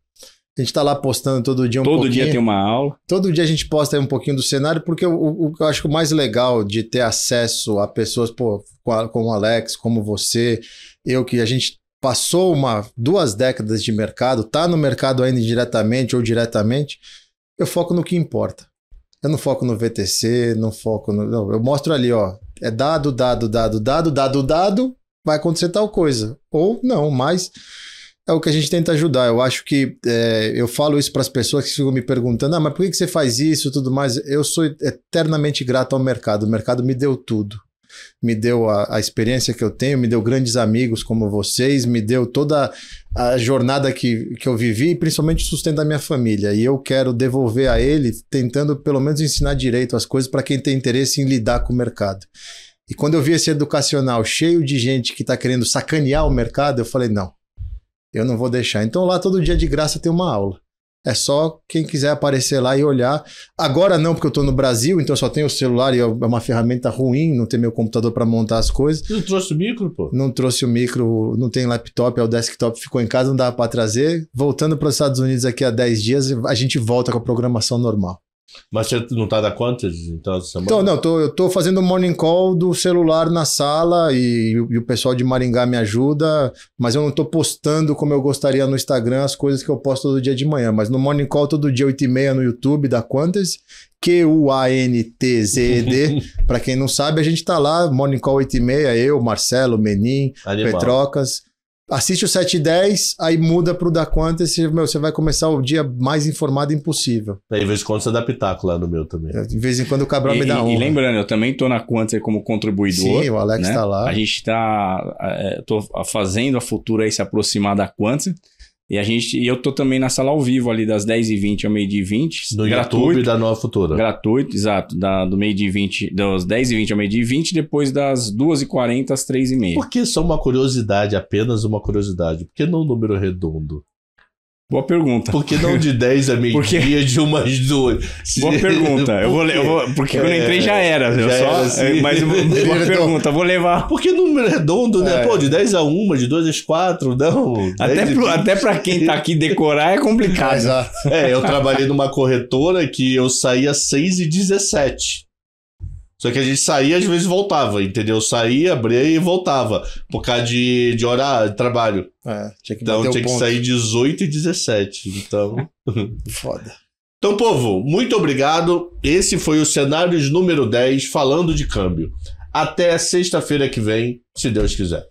A gente tá lá postando todo dia pouquinho. Todo dia tem uma aula. Todo dia a gente posta aí um pouquinho do cenário, porque o que eu acho que o mais legal de ter acesso a pessoas como o Alex, como você, que a gente passou 2 décadas de mercado, tá no mercado ainda indiretamente ou diretamente, eu foco no que importa. Eu não foco no VTC, não, eu mostro ali, ó, é dado, vai acontecer tal coisa. Ou não, mas é o que a gente tenta ajudar. Eu acho que eu falo isso para as pessoas que ficam me perguntando, mas por que você faz isso e tudo mais? Eu sou eternamente grato ao mercado. O mercado me deu tudo. Me deu a experiência que eu tenho, me deu grandes amigos como vocês, me deu toda a jornada que eu vivi e principalmente o sustento da minha família. E eu quero devolver a ele, tentando pelo menos ensinar direito as coisas para quem tem interesse em lidar com o mercado. E quando eu vi esse educacional cheio de gente que está querendo sacanear o mercado, eu falei, não, eu não vou deixar. Então lá todo dia de graça tem uma aula. É só quem quiser aparecer lá e olhar. Agora não, porque eu estou no Brasil, então eu só tenho o celular e é uma ferramenta ruim, não ter meu computador para montar as coisas. Você não trouxe o micro, pô? Não trouxe o micro, não tem laptop, o desktop ficou em casa, não dava para trazer. Voltando para os Estados Unidos aqui a 10 dias, a gente volta com a programação normal. Mas você não tá da quantas, então, essa semana? Então, não, eu tô fazendo o morning call do celular na sala e o pessoal de Maringá me ajuda, mas eu não tô postando como eu gostaria no Instagram as coisas que eu posto todo dia de manhã, mas no morning call todo dia 8h30 no YouTube da Quantas, QUANTZED, para quem não sabe, a gente tá lá, morning call 8h30, eu, Marcelo, Menin, Animal. Petrocas. Assiste o 7h10, aí muda pro da Quantas e você vai começar o dia mais informado impossível. Aí, de vez em quando você dá pitaco lá no meu também. De vez em quando o Cabral me dá E lembrando, eu também tô na Quantas como contribuidor. Sim, o Alex né? tá lá. A gente tô fazendo a Futura aí se aproximar da Quantas. E eu tô também na sala ao vivo ali das 10h20 ao 12h20. No YouTube da Nova Futura. Gratuito, exato. Do meio-dia 20, das 10h20 ao meio-dia 20, depois das 2h40 às 3h30. Por que só uma curiosidade, apenas uma curiosidade? Por que não um número redondo? Boa pergunta. Por que não de 10 a meio-dia, de umas 2? Boa pergunta. Porque quando eu entrei já era. Mas boa pergunta, vou levar. Por que número redondo, né? Pô, de 10 a 1, de 2 às 4, não. Até pra quem tá aqui decorar é complicado. Exato. Eu trabalhei numa corretora que eu saía às 6h17. Só que a gente saía às vezes voltava, entendeu? Saía, abria e voltava. Por causa de horário de trabalho. Tinha que então tinha que sair 18h17. Então. Foda. Então, povo, muito obrigado. Esse foi o Cenários número 10, falando de câmbio. Até sexta-feira que vem, se Deus quiser.